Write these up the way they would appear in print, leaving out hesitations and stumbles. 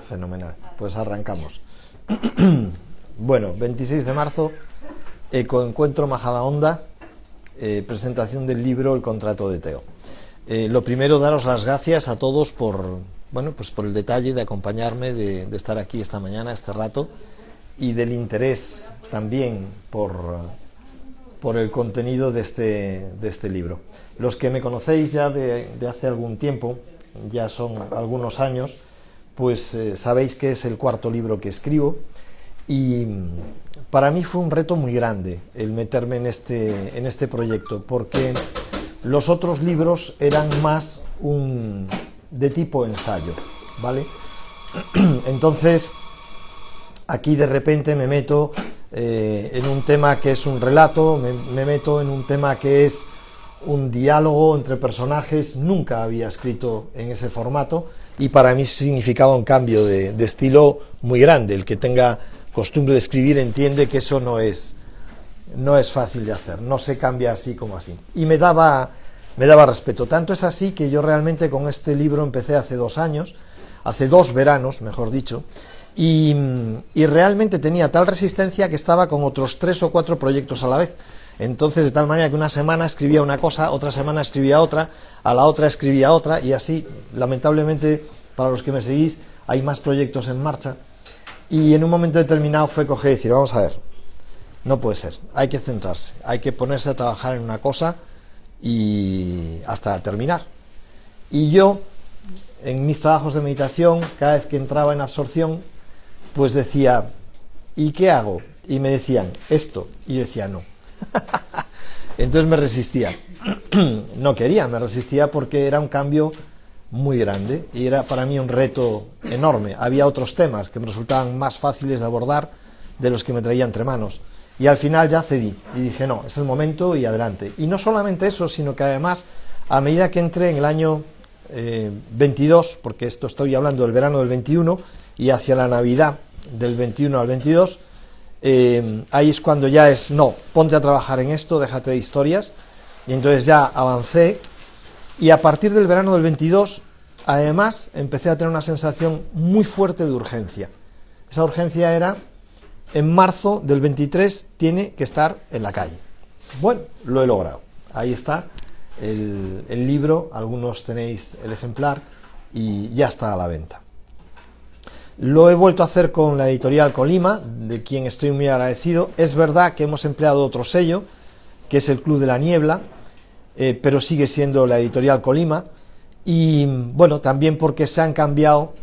Fenomenal, pues arrancamos. Bueno, 26 de marzo, Ecoencuentro Majadahonda, presentación del libro El contrato de Teo. Lo primero, daros las gracias a todos por el detalle de acompañarme, de estar aquí esta mañana, este rato, y del interés también por el contenido de este libro. Los que me conocéis ya de hace algún tiempo, ya son algunos años, pues sabéis que es el cuarto libro que escribo, y para mí fue un reto muy grande el meterme en este proyecto, porque los otros libros eran más de tipo ensayo, ¿vale? Entonces, aquí de repente me meto en un tema que es un relato, me meto en un tema que es un diálogo entre personajes. Nunca había escrito en ese formato y para mí significaba un cambio de estilo muy grande. El que tenga costumbre de escribir entiende que eso no es fácil de hacer, no se cambia así como así. Y me daba respeto. Tanto es así que yo realmente con este libro empecé hace 2 años, hace 2 veranos, mejor dicho, y realmente tenía tal resistencia que estaba con otros 3 o 4 proyectos a la vez. Entonces, de tal manera que una semana escribía una cosa, otra semana escribía otra, a la otra escribía otra, y así, lamentablemente, para los que me seguís, hay más proyectos en marcha. Y en un momento determinado fue coger y decir, vamos a ver, no puede ser, hay que centrarse, hay que ponerse a trabajar en una cosa y hasta terminar. Y yo, en mis trabajos de meditación, cada vez que entraba en absorción, pues decía, ¿y qué hago? Y me decían, esto, y yo decía, no. Entonces me resistía, no quería, me resistía porque era un cambio muy grande y era para mí un reto enorme. Había otros temas que me resultaban más fáciles de abordar de los que me traía entre manos, y al final ya cedí y dije, no, es el momento y adelante. Y no solamente eso, sino que además, a medida que entré en el año 22, porque esto estoy hablando del verano del 21 y hacia la Navidad del 21 al 22, ahí es cuando ya es, no, ponte a trabajar en esto, déjate de historias. Y entonces ya avancé, y a partir del verano del 22, además, empecé a tener una sensación muy fuerte de urgencia. Esa urgencia era, en marzo del 23, tiene que estar en la calle. Bueno, lo he logrado. Ahí está el libro, algunos tenéis el ejemplar, y ya está a la venta. Lo he vuelto a hacer con la editorial Colima, de quien estoy muy agradecido. Es verdad que hemos empleado otro sello, que es el Club de la Niebla, pero sigue siendo la editorial Colima, y bueno, también porque se han cambiado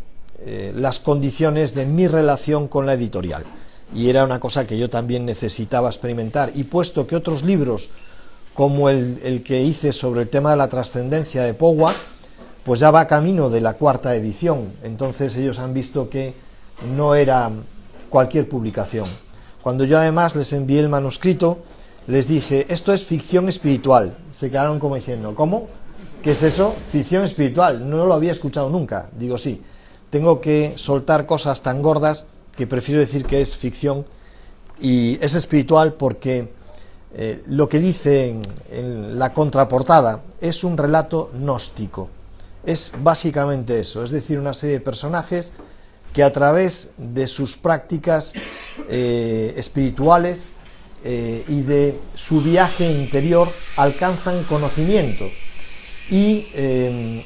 las condiciones de mi relación con la editorial, y era una cosa que yo también necesitaba experimentar, y puesto que otros libros, como el que hice sobre el tema de la trascendencia de Powa, pues ya va camino de la 4ª edición, entonces ellos han visto que no era cualquier publicación. Cuando yo además les envié el manuscrito, les dije, esto es ficción espiritual. Se quedaron como diciendo, ¿cómo? ¿Qué es eso? Ficción espiritual, no lo había escuchado nunca. Digo, sí, tengo que soltar cosas tan gordas que prefiero decir que es ficción, y es espiritual porque lo que dice en la contraportada es un relato gnóstico. Es básicamente eso, es decir, una serie de personajes que a través de sus prácticas espirituales y de su viaje interior alcanzan conocimiento, y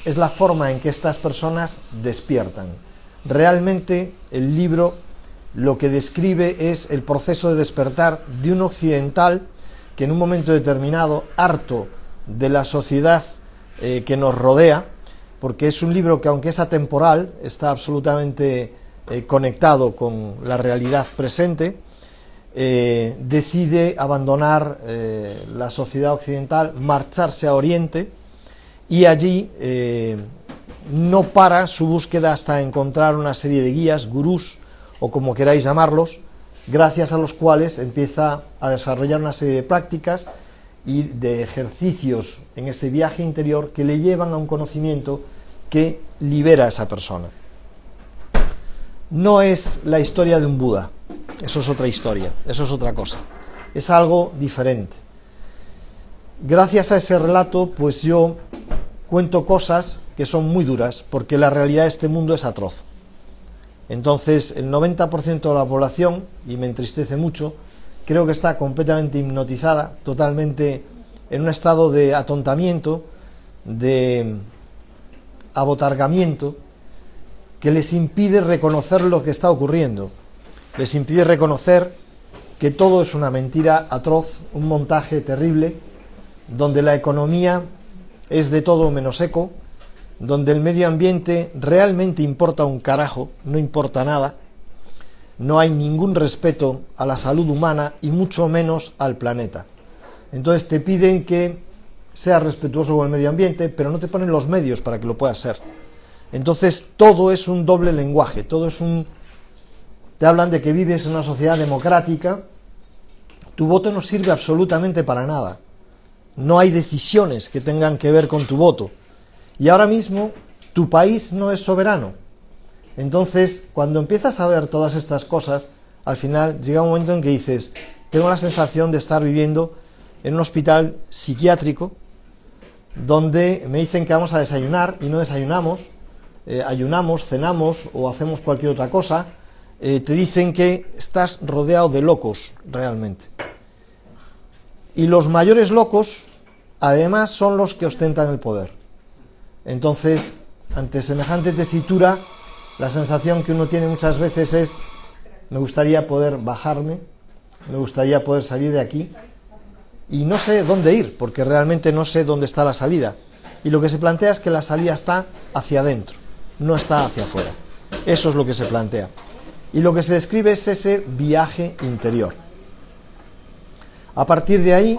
es la forma en que estas personas despiertan. Realmente el libro lo que describe es el proceso de despertar de un occidental que en un momento determinado, harto de la sociedad que nos rodea, porque es un libro que, aunque es atemporal, está absolutamente conectado con la realidad presente, decide abandonar la sociedad occidental, marcharse a Oriente, y allí no para su búsqueda hasta encontrar una serie de guías, gurús, o como queráis llamarlos, gracias a los cuales empieza a desarrollar una serie de prácticas y de ejercicios en ese viaje interior que le llevan a un conocimiento que libera a esa persona. No es la historia de un Buda, eso es otra historia, eso es otra cosa, es algo diferente. Gracias a ese relato, pues yo cuento cosas que son muy duras, porque la realidad de este mundo es atroz. Entonces, el 90% de la población, y me entristece mucho, creo que está completamente hipnotizada, totalmente en un estado de atontamiento, de abotargamiento, que les impide reconocer lo que está ocurriendo, les impide reconocer que todo es una mentira atroz, un montaje terrible, donde la economía es de todo menos eco, donde el medio ambiente realmente importa un carajo, no importa nada, no hay ningún respeto a la salud humana y mucho menos al planeta. Entonces te piden que seas respetuoso con el medio ambiente, pero no te ponen los medios para que lo puedas ser. Entonces todo es un doble lenguaje, todo es un... Te hablan de que vives en una sociedad democrática, tu voto no sirve absolutamente para nada. No hay decisiones que tengan que ver con tu voto. Y ahora mismo tu país no es soberano. Entonces, cuando empiezas a ver todas estas cosas, al final llega un momento en que dices, tengo la sensación de estar viviendo en un hospital psiquiátrico, donde me dicen que vamos a desayunar y no desayunamos, ayunamos, cenamos o hacemos cualquier otra cosa, te dicen que estás rodeado de locos, realmente. Y los mayores locos, además, son los que ostentan el poder. Entonces, ante semejante tesitura, la sensación que uno tiene muchas veces es, me gustaría poder bajarme, me gustaría poder salir de aquí, y no sé dónde ir, porque realmente no sé dónde está la salida. Y lo que se plantea es que la salida está hacia adentro, no está hacia afuera. Eso es lo que se plantea. Y lo que se describe es ese viaje interior. A partir de ahí,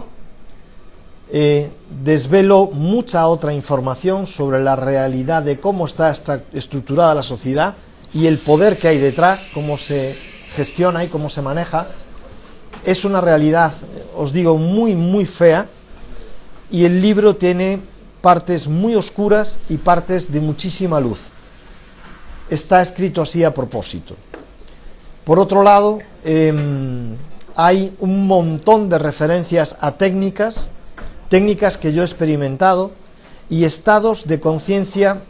desvelo mucha otra información sobre la realidad de cómo está estructurada la sociedad y el poder que hay detrás, cómo se gestiona y cómo se maneja. Es una realidad, os digo, muy, muy fea, y el libro tiene partes muy oscuras y partes de muchísima luz. Está escrito así a propósito. Por otro lado, hay un montón de referencias a técnicas que yo he experimentado, y estados de conciencia,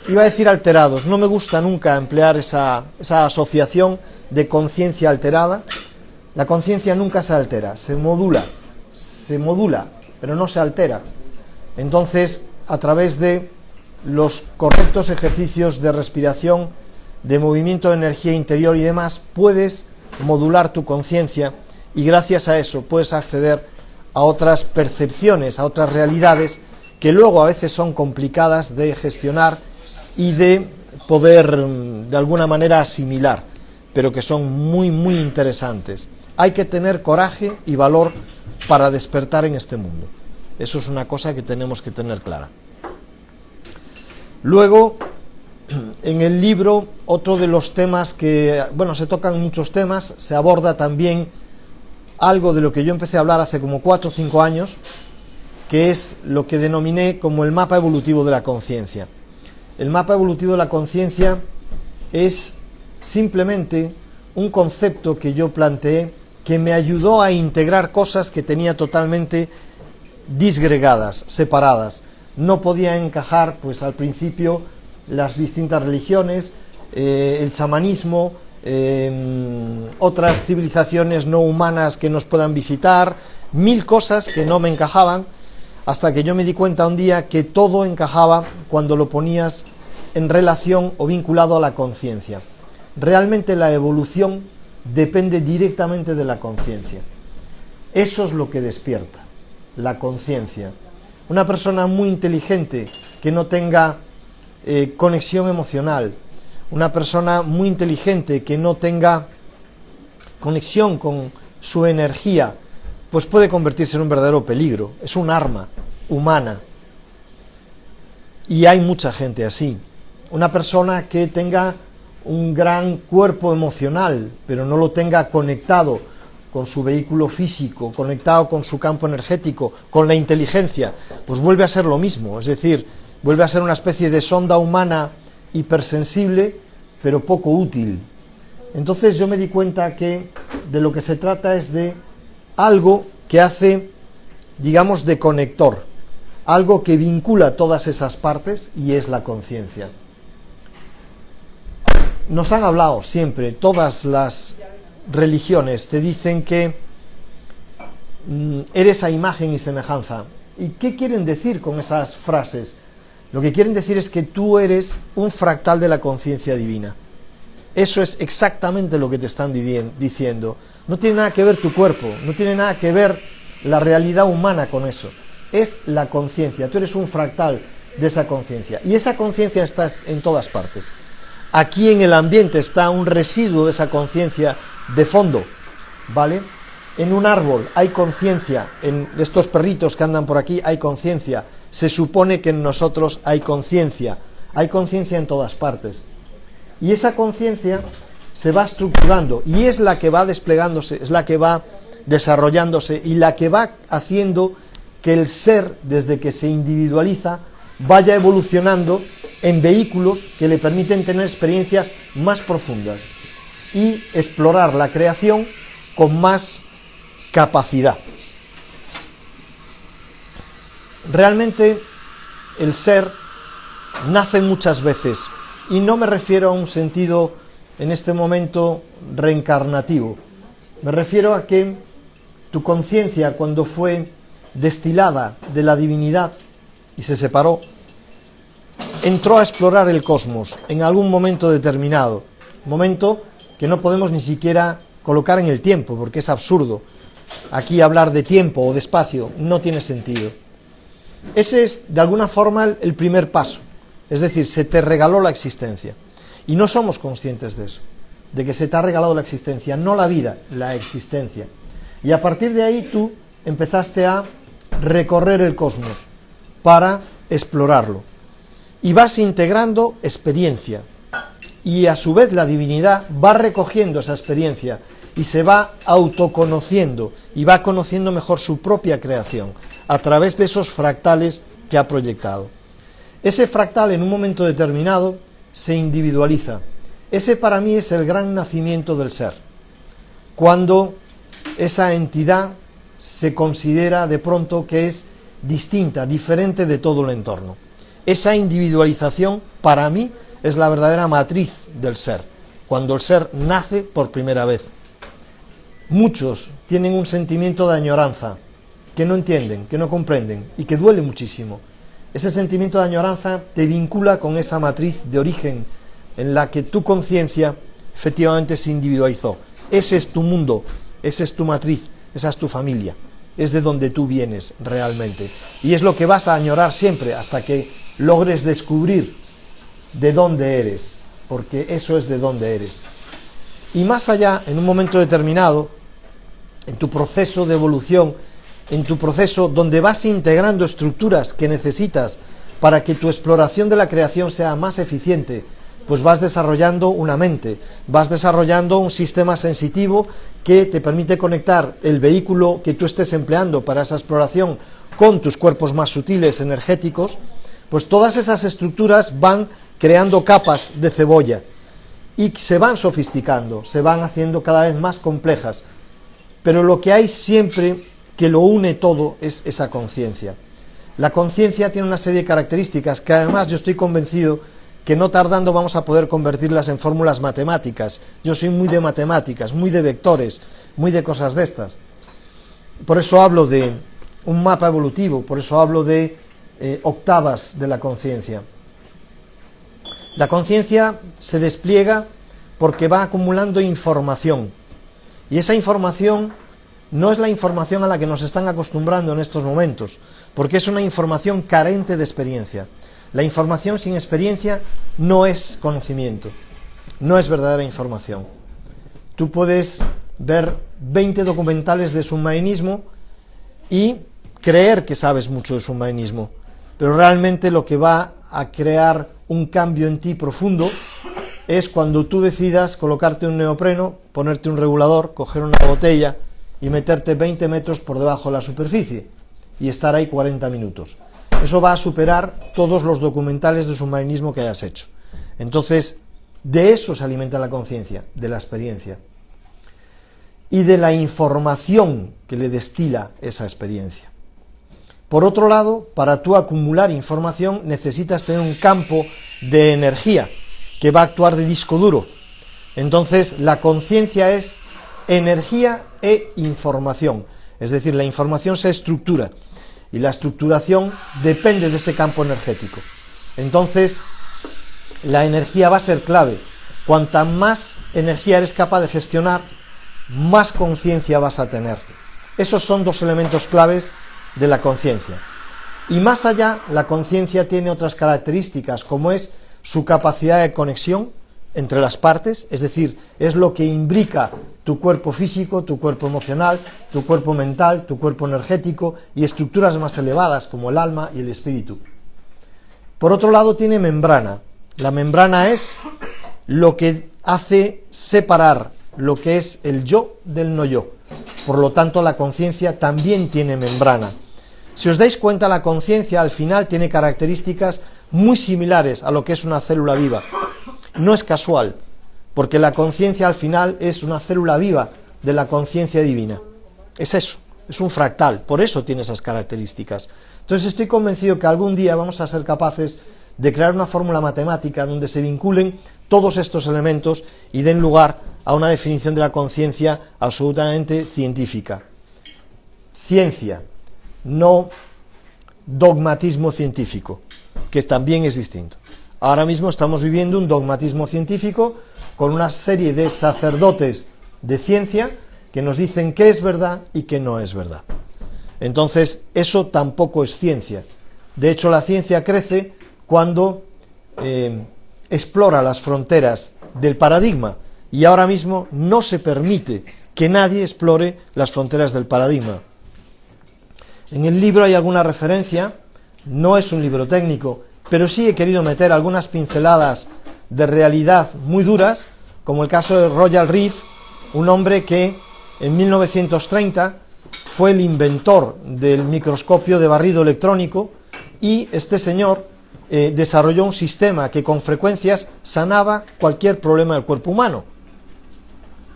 iba a decir alterados, no me gusta nunca emplear esa asociación de conciencia alterada. La conciencia nunca se altera, se modula, pero no se altera. Entonces, a través de los correctos ejercicios de respiración, de movimiento de energía interior y demás, puedes modular tu conciencia, y gracias a eso puedes acceder a otras percepciones, a otras realidades que luego a veces son complicadas de gestionar y de poder de alguna manera asimilar, pero que son muy, muy interesantes. Hay que tener coraje y valor para despertar en este mundo. Eso es una cosa que tenemos que tener clara. Luego, en el libro, otro de los temas que, bueno, se tocan muchos temas, se aborda también algo de lo que yo empecé a hablar hace como 4 o 5 años, que es lo que denominé como el mapa evolutivo de la conciencia. El mapa evolutivo de la conciencia es simplemente un concepto que yo planteé, que me ayudó a integrar cosas que tenía totalmente disgregadas, separadas. No podía encajar, pues al principio, las distintas religiones, el chamanismo, otras civilizaciones no humanas que nos puedan visitar, 1000 cosas que no me encajaban, hasta que yo me di cuenta un día que todo encajaba cuando lo ponías en relación o vinculado a la conciencia. Realmente la evolución depende directamente de la conciencia. Eso es lo que despierta, la conciencia. Una persona muy inteligente que no tenga conexión emocional, una persona muy inteligente que no tenga conexión con su energía, pues puede convertirse en un verdadero peligro. Es un arma humana. Y hay mucha gente así. Una persona que tenga un gran cuerpo emocional, pero no lo tenga conectado con su vehículo físico, conectado con su campo energético, con la inteligencia, pues vuelve a ser lo mismo. Es decir, vuelve a ser una especie de sonda humana hipersensible, pero poco útil. Entonces yo me di cuenta que de lo que se trata es de algo que hace, digamos, de conector, algo que vincula todas esas partes, y es la conciencia. nos han hablado siempre, todas las religiones te dicen que eres a imagen y semejanza. ¿Y qué quieren decir con esas frases? Lo que quieren decir es que tú eres un fractal de la conciencia divina. Eso es exactamente lo que te están diciendo. No tiene nada que ver tu cuerpo, no tiene nada que ver la realidad humana con eso. Es la conciencia, tú eres un fractal de esa conciencia. Y esa conciencia está en todas partes. Aquí en el ambiente está un residuo de esa conciencia de fondo, ¿vale? En un árbol hay conciencia, en estos perritos que andan por aquí hay conciencia. Se supone que en nosotros hay conciencia en todas partes. Y esa conciencia se va estructurando y es la que va desplegándose, es la que va desarrollándose y la que va haciendo que el ser, desde que se individualiza, vaya evolucionando en vehículos que le permiten tener experiencias más profundas y explorar la creación con más capacidad. Realmente el ser nace muchas veces, y no me refiero a un sentido en este momento reencarnativo, me refiero a que tu conciencia, cuando fue destilada de la divinidad y se separó, entró a explorar el cosmos en algún momento determinado, momento que no podemos ni siquiera colocar en el tiempo, porque es absurdo. Aquí hablar de tiempo o de espacio no tiene sentido. Ese es, de alguna forma, el primer paso. Es decir, se te regaló la existencia. Y no somos conscientes de eso, de que se te ha regalado la existencia, no la vida, la existencia. Y a partir de ahí tú empezaste a recorrer el cosmos para explorarlo. Y vas integrando experiencia. Y a su vez la divinidad va recogiendo esa experiencia y se va autoconociendo y va conociendo mejor su propia creación a través de esos fractales que ha proyectado. Ese fractal en un momento determinado se individualiza. Ese para mí es el gran nacimiento del ser. Cuando esa entidad se considera de pronto que es distinta, diferente de todo el entorno. Esa individualización para mí es la verdadera matriz del ser, cuando el ser nace por primera vez. Muchos tienen un sentimiento de añoranza, que no entienden, que no comprenden y que duele muchísimo. Ese sentimiento de añoranza te vincula con esa matriz de origen en la que tu conciencia efectivamente se individualizó. Ese es tu mundo, esa es tu matriz, esa es tu familia, es de donde tú vienes realmente. Y es lo que vas a añorar siempre hasta que logres descubrir de dónde eres, porque eso es de dónde eres. Y más allá, en un momento determinado, en tu proceso de evolución, en tu proceso donde vas integrando estructuras que necesitas para que tu exploración de la creación sea más eficiente, pues vas desarrollando una mente, vas desarrollando un sistema sensitivo que te permite conectar el vehículo que tú estés empleando para esa exploración con tus cuerpos más sutiles, energéticos, pues todas esas estructuras van creando capas de cebolla y se van sofisticando, se van haciendo cada vez más complejas, pero lo que hay siempre que lo une todo es esa conciencia. La conciencia tiene una serie de características que además yo estoy convencido que no tardando vamos a poder convertirlas en fórmulas matemáticas. Yo soy muy de matemáticas, muy de vectores, muy de cosas de estas. Por eso hablo de un mapa evolutivo, por eso hablo de octavas de la conciencia. La conciencia se despliega porque va acumulando información, y esa información no es la información a la que nos están acostumbrando en estos momentos, porque es una información carente de experiencia. La información sin experiencia no es conocimiento, no es verdadera información. Tú puedes ver 20 documentales de submarinismo y creer que sabes mucho de submarinismo, pero realmente lo que va a crear un cambio en ti profundo es cuando tú decidas colocarte un neopreno, ponerte un regulador, coger una botella y meterte 20 metros por debajo de la superficie y estar ahí 40 minutos. Eso va a superar todos los documentales de submarinismo que hayas hecho. Entonces, de eso se alimenta la conciencia, de la experiencia y de la información que le destila esa experiencia. Por otro lado, para tú acumular información necesitas tener un campo de energía que va a actuar de disco duro Entonces, la conciencia es energía e información, es decir, la información se estructura y la estructuración depende de ese campo energético. Entonces, la energía va a ser clave. Cuanta más energía eres capaz de gestionar, más conciencia vas a tener. Esos son dos elementos claves de la conciencia. Y más allá, la conciencia tiene otras características, como es su capacidad de conexión entre las partes, es decir, es lo que imbrica tu cuerpo físico, tu cuerpo emocional, tu cuerpo mental, tu cuerpo energético y estructuras más elevadas como el alma y el espíritu. Por otro lado, tiene membrana. La membrana es lo que hace separar lo que es el yo del no yo. Por lo tanto, la conciencia también tiene membrana. Si os dais cuenta, la conciencia al final tiene características muy similares a lo que es una célula viva. No es casual, porque la conciencia al final es una célula viva de la conciencia divina. Es eso, es un fractal, por eso tiene esas características. Entonces estoy convencido que algún día vamos a ser capaces de crear una fórmula matemática donde se vinculen todos estos elementos y den lugar a una definición de la conciencia absolutamente científica. Ciencia, no dogmatismo científico, que también es distinto. Ahora mismo estamos viviendo un dogmatismo científico con una serie de sacerdotes de ciencia que nos dicen qué es verdad y qué no es verdad. Entonces, eso tampoco es ciencia. De hecho, la ciencia crece cuando explora las fronteras del paradigma, y ahora mismo no se permite que nadie explore las fronteras del paradigma. En el libro hay alguna referencia, no es un libro técnico, pero sí he querido meter algunas pinceladas de realidad muy duras, como el caso de Royal Reef, un hombre que en 1930 fue el inventor del microscopio de barrido electrónico, y este señor desarrolló un sistema que con frecuencias sanaba cualquier problema del cuerpo humano.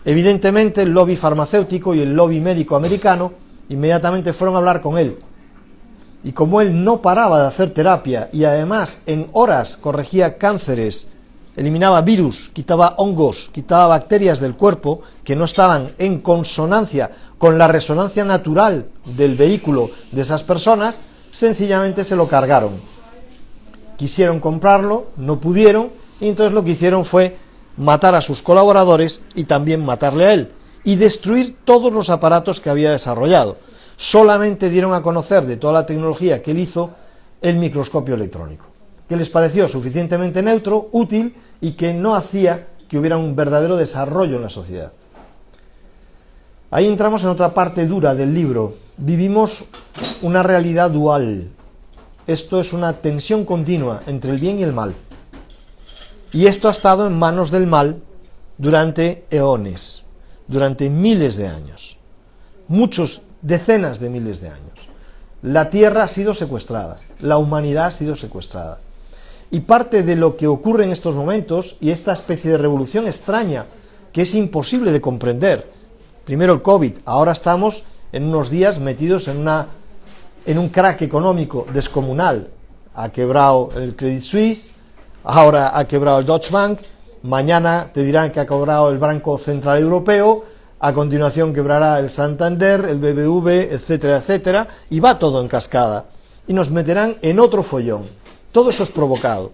Evidentemente el lobby farmacéutico y el lobby médico americano inmediatamente fueron a hablar con él. Y como él no paraba de hacer terapia y además en horas corregía cánceres, eliminaba virus, quitaba hongos, quitaba bacterias del cuerpo que no estaban en consonancia con la resonancia natural del vehículo de esas personas, sencillamente se lo cargaron. Quisieron comprarlo, no pudieron, y entonces lo que hicieron fue matar a sus colaboradores y también matarle a él, y destruir todos los aparatos que había desarrollado. Solamente dieron a conocer de toda la tecnología que él hizo el microscopio electrónico, que les pareció suficientemente neutro, útil, y que no hacía que hubiera un verdadero desarrollo en la sociedad. Ahí entramos en otra parte dura del libro. Vivimos una realidad dual. Esto es una tensión continua entre el bien y el mal. Y esto ha estado en manos del mal durante eones, durante miles de años. Decenas de miles de años. La Tierra ha sido secuestrada, la humanidad ha sido secuestrada. Y parte de lo que ocurre en estos momentos, y esta especie de revolución extraña, que es imposible de comprender, primero el COVID, ahora estamos en unos días metidos en un crack económico descomunal. Ha quebrado el Credit Suisse, ahora ha quebrado el Deutsche Bank, mañana te dirán que ha quebrado el Banco Central Europeo, a continuación quebrará el Santander, el BBV, etcétera, etcétera, y va todo en cascada. Y nos meterán en otro follón. Todo eso es provocado,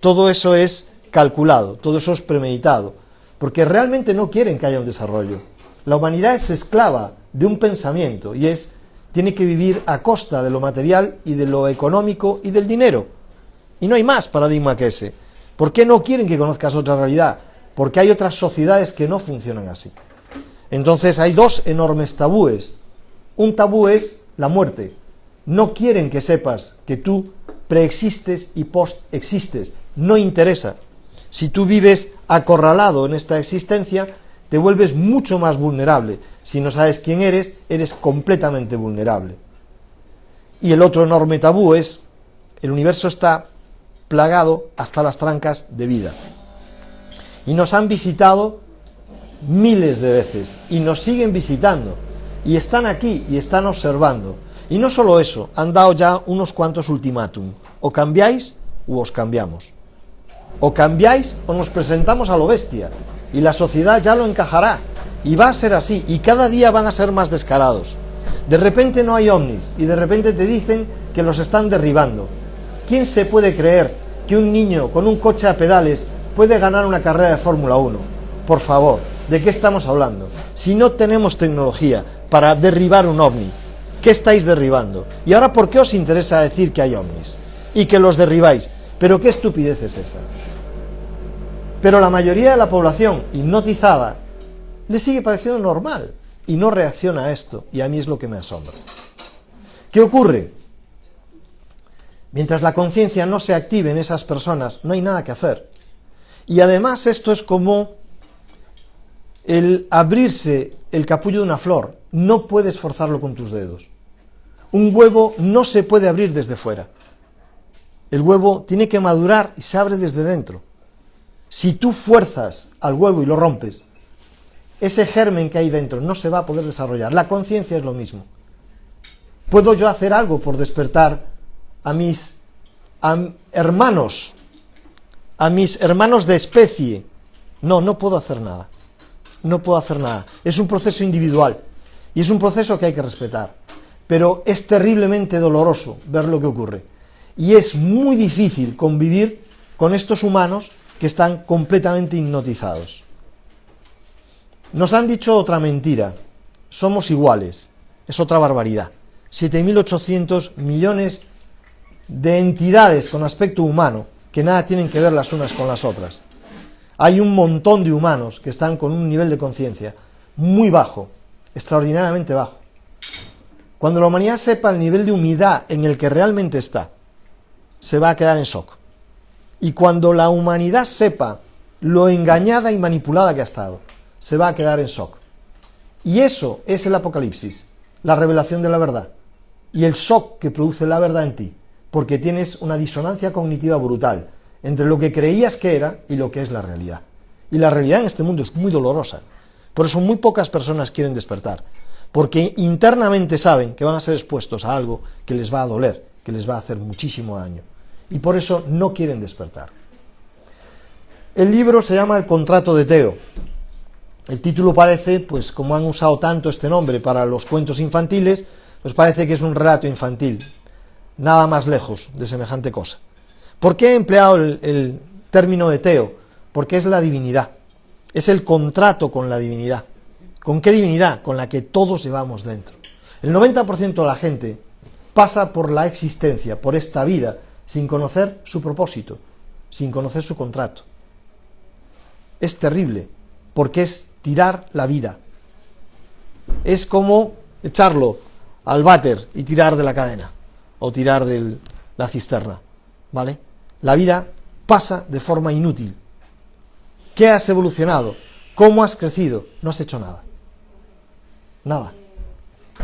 todo eso es calculado, todo eso es premeditado, porque realmente no quieren que haya un desarrollo. La humanidad es esclava de un pensamiento y tiene que vivir a costa de lo material y de lo económico y del dinero. Y no hay más paradigma que ese. ¿Por qué no quieren que conozcas otra realidad? Porque hay otras sociedades que no funcionan así. Entonces hay dos enormes tabúes. Un tabú es la muerte. No quieren que sepas que tú preexistes y post-existes. No interesa. Si tú vives acorralado en esta existencia, te vuelves mucho más vulnerable. Si no sabes quién eres, eres completamente vulnerable. Y el otro enorme tabú es, el universo está plagado hasta las trancas de vida. Y nos han visitado miles de veces, y nos siguen visitando, y están aquí, y están observando. Y no solo eso, han dado ya unos cuantos ultimátum. O cambiáis, o os cambiamos. O cambiáis, o nos presentamos a lo bestia. y la sociedad ya lo encajará, y va a ser así, y cada día van a ser más descarados. De repente no hay ovnis, y de repente te dicen que los están derribando. ¿Quién se puede creer que un niño con un coche a pedales puede ganar una carrera de Fórmula 1? Por favor, ¿de qué estamos hablando? Si no tenemos tecnología para derribar un ovni, ¿qué estáis derribando? Y ahora, ¿por qué os interesa decir que hay ovnis? Y que los derribáis. ¿Pero qué estupidez es esa? Pero la mayoría de la población hipnotizada le sigue pareciendo normal y no reacciona a esto, y a mí es lo que me asombra. ¿Qué ocurre? Mientras la conciencia no se active en esas personas, no hay nada que hacer. Y además esto es como el abrirse el capullo de una flor. No puedes forzarlo con tus dedos. Un huevo no se puede abrir desde fuera. El huevo tiene que madurar y se abre desde dentro. Si tú fuerzas al huevo y lo rompes, ese germen que hay dentro no se va a poder desarrollar. La conciencia es lo mismo. ¿Puedo yo hacer algo por despertar a mis hermanos de especie? No, no puedo hacer nada. No puedo hacer nada. Es un proceso individual y es un proceso que hay que respetar. Pero es terriblemente doloroso ver lo que ocurre. Y es muy difícil convivir con estos humanos que están completamente hipnotizados. Nos han dicho otra mentira. Somos iguales. Es otra barbaridad. 7.800 millones de entidades con aspecto humano que nada tienen que ver las unas con las otras. Hay un montón de humanos que están con un nivel de conciencia muy bajo, extraordinariamente bajo. Cuando la humanidad sepa el nivel de humildad en el que realmente está, se va a quedar en shock. Y cuando la humanidad sepa lo engañada y manipulada que ha estado, se va a quedar en shock. Y eso es el Apocalipsis, la revelación de la verdad, y el shock que produce la verdad en ti, porque tienes una disonancia cognitiva brutal entre lo que creías que era y lo que es la realidad. Y la realidad en este mundo es muy dolorosa. Por eso muy pocas personas quieren despertar, porque internamente saben que van a ser expuestos a algo que les va a doler, que les va a hacer muchísimo daño. Y por eso no quieren despertar. El libro se llama El contrato de Teo. El título parece, pues como han usado tanto este nombre para los cuentos infantiles, pues parece que es un relato infantil. Nada más lejos de semejante cosa. ¿Por qué he empleado el término de Teo? Porque es la divinidad. Es el contrato con la divinidad. ¿Con qué divinidad? Con la que todos llevamos dentro. El 90% de la gente pasa por la existencia, por esta vida, sin conocer su propósito, sin conocer su contrato. Es terrible, porque es tirar la vida. Es como echarlo al váter y tirar de la cadena, o tirar de la cisterna, ¿vale? La vida pasa de forma inútil. ¿Qué has evolucionado? ¿Cómo has crecido? No has hecho nada. Nada.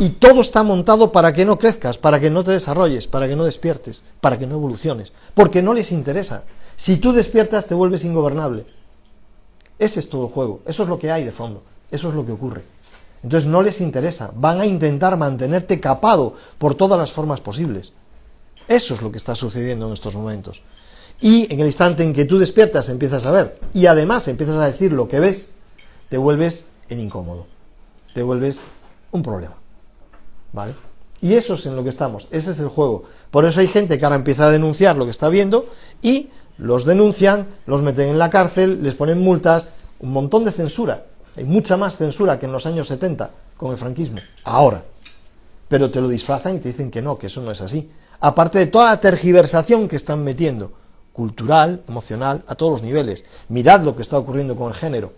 Y todo está montado para que no crezcas, para que no te desarrolles, para que no despiertes, para que no evoluciones, porque no les interesa. Si tú despiertas, te vuelves ingobernable. Ese es todo el juego, eso es lo que hay de fondo, eso es lo que ocurre. Entonces no les interesa, van a intentar mantenerte capado por todas las formas posibles. Eso es lo que está sucediendo en estos momentos. Y en el instante en que tú despiertas, empiezas a ver, y además empiezas a decir lo que ves, te vuelves en incómodo, te vuelves un problema, ¿vale? Y eso es en lo que estamos, ese es el juego. Por eso hay gente que ahora empieza a denunciar lo que está viendo, y los denuncian, los meten en la cárcel, les ponen multas, un montón de censura. Hay mucha más censura que en los años 70 con el franquismo, ahora. Pero te lo disfrazan y te dicen que no, que eso no es así. Aparte de toda la tergiversación que están metiendo, cultural, emocional, a todos los niveles. Mirad lo que está ocurriendo con el género.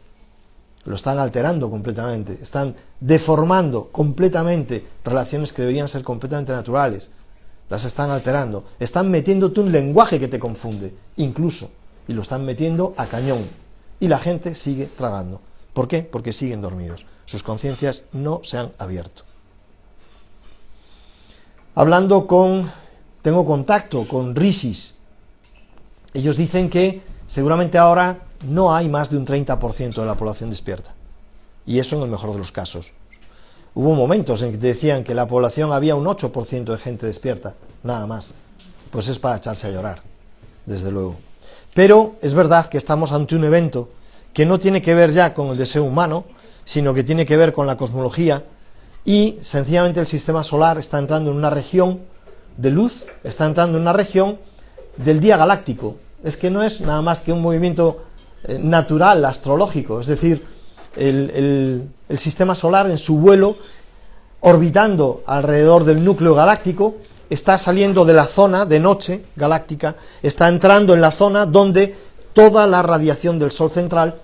Lo están alterando completamente, están deformando completamente relaciones que deberían ser completamente naturales. Las están alterando, están metiéndote un lenguaje que te confunde, incluso, y lo están metiendo a cañón. Y la gente sigue tragando. ¿Por qué? Porque siguen dormidos. Sus conciencias no se han abierto. Tengo contacto con rishis. Ellos dicen que seguramente ahora no hay más de un 30% de la población despierta. Y eso en el mejor de los casos. Hubo momentos en que te decían que la población había un 8% de gente despierta, nada más. Pues es para echarse a llorar, desde luego. Pero es verdad que estamos ante un evento que no tiene que ver ya con el deseo humano, sino que tiene que ver con la cosmología, y sencillamente el sistema solar está entrando en una región de luz, está entrando en una región del día galáctico. Es que no es nada más que un movimiento natural, astrológico, es decir, el sistema solar en su vuelo, orbitando alrededor del núcleo galáctico, está saliendo de la zona de noche galáctica, está entrando en la zona donde toda la radiación del Sol central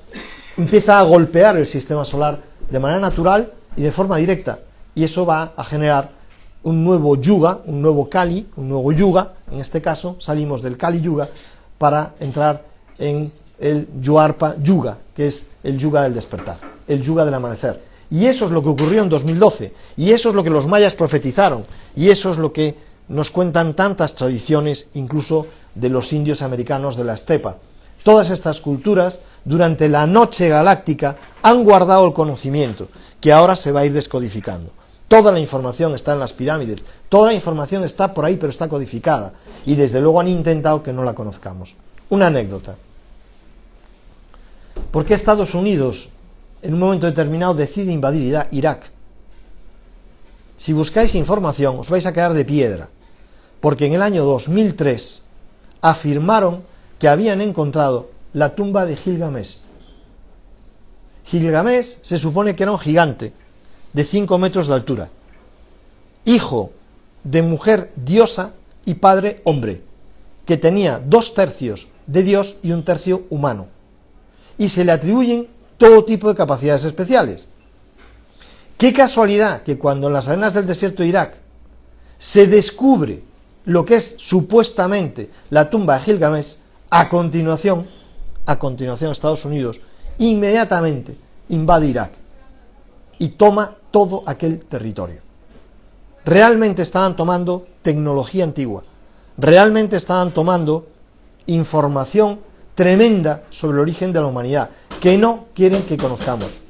empieza a golpear el sistema solar de manera natural y de forma directa, y eso va a generar un nuevo yuga, un nuevo Kali, un nuevo yuga. En este caso salimos del Kali yuga para entrar en el Dwarpa yuga, que es el yuga del despertar, el yuga del amanecer. Y eso es lo que ocurrió en 2012, y eso es lo que los mayas profetizaron, y eso es lo que nos cuentan tantas tradiciones, incluso de los indios americanos de la estepa. Todas estas culturas, durante la noche galáctica, han guardado el conocimiento, que ahora se va a ir descodificando. Toda la información está en las pirámides, toda la información está por ahí, pero está codificada, y desde luego han intentado que no la conozcamos. Una anécdota. ¿Por qué Estados Unidos, en un momento determinado, decide invadir Irak? Si buscáis información, os vais a quedar de piedra, porque en el año 2003 afirmaron que habían encontrado la tumba de Gilgamesh. Gilgamesh se supone que era un gigante de 5 metros de altura, hijo de mujer diosa y padre hombre, que tenía 2/3 de Dios y 1/3 humano, y se le atribuyen todo tipo de capacidades especiales. Qué casualidad que cuando en las arenas del desierto de Irak se descubre lo que es supuestamente la tumba de Gilgamesh, a continuación Estados Unidos inmediatamente invade Irak y toma todo aquel territorio. Realmente estaban tomando tecnología antigua, realmente estaban tomando información tremenda sobre el origen de la humanidad, que no quieren que conozcamos.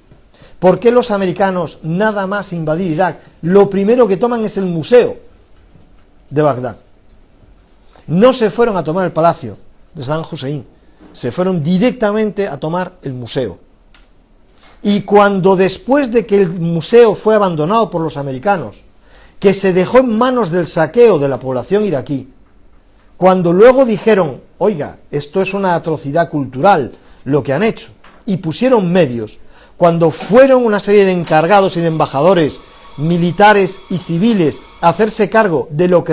¿Por qué los americanos, nada más invadir Irak, lo primero que toman es el museo de Bagdad? No se fueron a tomar el palacio de Saddam Hussein, se fueron directamente a tomar el museo. Y cuando, después de que el museo fue abandonado por los americanos, que se dejó en manos del saqueo de la población iraquí, cuando luego dijeron, oiga, esto es una atrocidad cultural, lo que han hecho, y pusieron medios, cuando fueron una serie de encargados y de embajadores militares y civiles a hacerse cargo de lo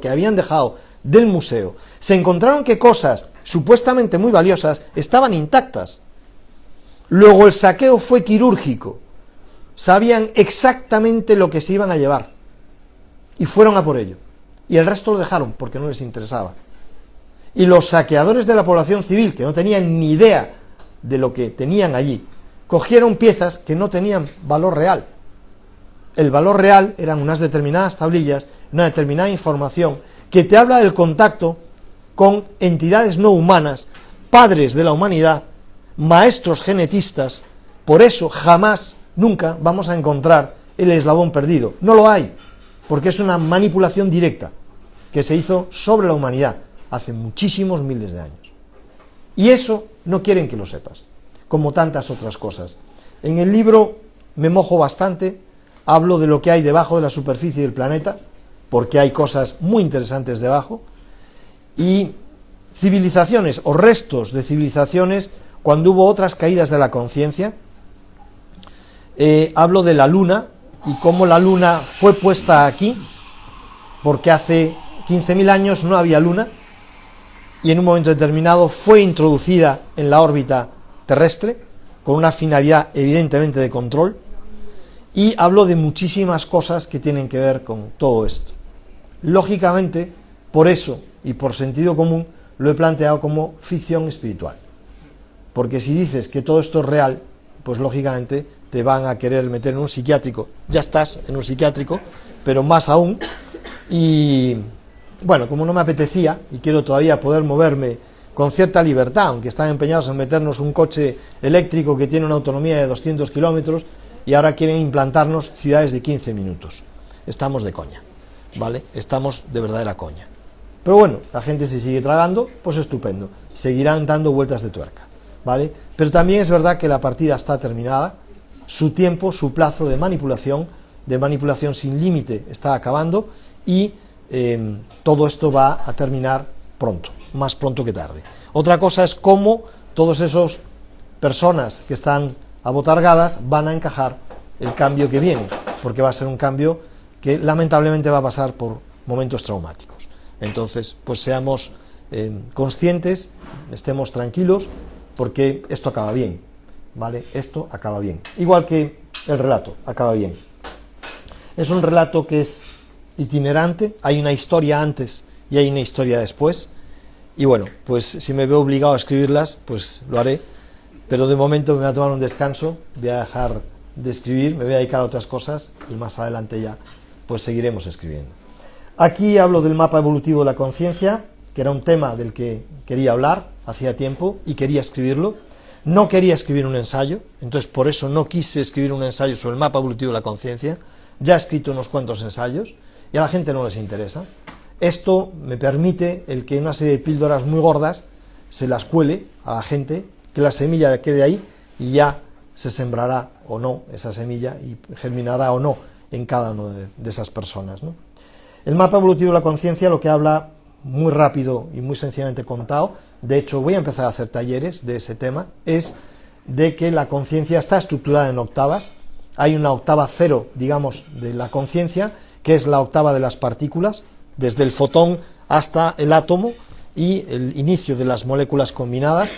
que habían dejado del museo, se encontraron que cosas supuestamente muy valiosas estaban intactas. Luego el saqueo fue quirúrgico, sabían exactamente lo que se iban a llevar y fueron a por ello, y el resto lo dejaron porque no les interesaba. Y los saqueadores de la población civil, que no tenían ni idea de lo que tenían allí, cogieron piezas que no tenían valor real. El valor real eran unas determinadas tablillas, una determinada información que te habla del contacto con entidades no humanas, padres de la humanidad, maestros genetistas. Por eso jamás, nunca vamos a encontrar el eslabón perdido. No lo hay, porque es una manipulación directa que se hizo sobre la humanidad hace muchísimos miles de años. Y eso no quieren que lo sepas, como tantas otras cosas. En el libro me mojo bastante, hablo de lo que hay debajo de la superficie del planeta, porque hay cosas muy interesantes debajo, y civilizaciones o restos de civilizaciones cuando hubo otras caídas de la conciencia. Hablo de la luna y cómo la luna fue puesta aquí, porque hace 15.000 años no había luna, y en un momento determinado fue introducida en la órbita terrestre, con una finalidad evidentemente de control, y hablo de muchísimas cosas que tienen que ver con todo esto. Lógicamente, por eso y por sentido común, lo he planteado como ficción espiritual, porque si dices que todo esto es real, pues lógicamente te van a querer meter en un psiquiátrico. Ya estás en un psiquiátrico, pero más aún. Y bueno, como no me apetecía y quiero todavía poder moverme con cierta libertad, aunque están empeñados en meternos un coche eléctrico que tiene una autonomía de 200 kilómetros y ahora quieren implantarnos ciudades de 15 minutos. Estamos de coña, ¿vale? Estamos de verdadera coña. Pero bueno, la gente se sigue tragando, pues estupendo. Seguirán dando vueltas de tuerca. ¿vale? Pero también es verdad que la partida está terminada, su tiempo, su plazo de manipulación sin límite está acabando y todo esto va a terminar pronto, más pronto que tarde. Otra cosa es cómo todas esas personas que están abotargadas van a encajar el cambio que viene, porque va a ser un cambio que lamentablemente va a pasar por momentos traumáticos. Entonces, pues seamos conscientes, estemos tranquilos, porque esto acaba bien, ¿vale? Esto acaba bien. Igual que el relato acaba bien. Es un relato que es itinerante, hay una historia antes y hay una historia después, y bueno, pues si me veo obligado a escribirlas, pues lo haré, pero de momento me voy a tomar un descanso, voy a dejar de escribir, me voy a dedicar a otras cosas y más adelante ya pues seguiremos escribiendo. Aquí hablo del mapa evolutivo de la conciencia, que era un tema del que quería hablar hacía tiempo y quería escribirlo. No quería escribir un ensayo, entonces por eso no quise escribir un ensayo sobre el mapa evolutivo de la conciencia. Ya he escrito unos cuantos ensayos y a la gente no les interesa. Esto me permite el que una serie de píldoras muy gordas se las cuele a la gente, que la semilla quede ahí y ya se sembrará o no esa semilla y germinará o no en cada una de esas personas, ¿no? El mapa evolutivo de la conciencia lo que habla, muy rápido y muy sencillamente contado, de hecho voy a empezar a hacer talleres de ese tema, es de que la conciencia está estructurada en octavas. Hay una octava cero, digamos, de la conciencia, que es la octava de las partículas, desde el fotón hasta el átomo y el inicio de las moléculas combinadas.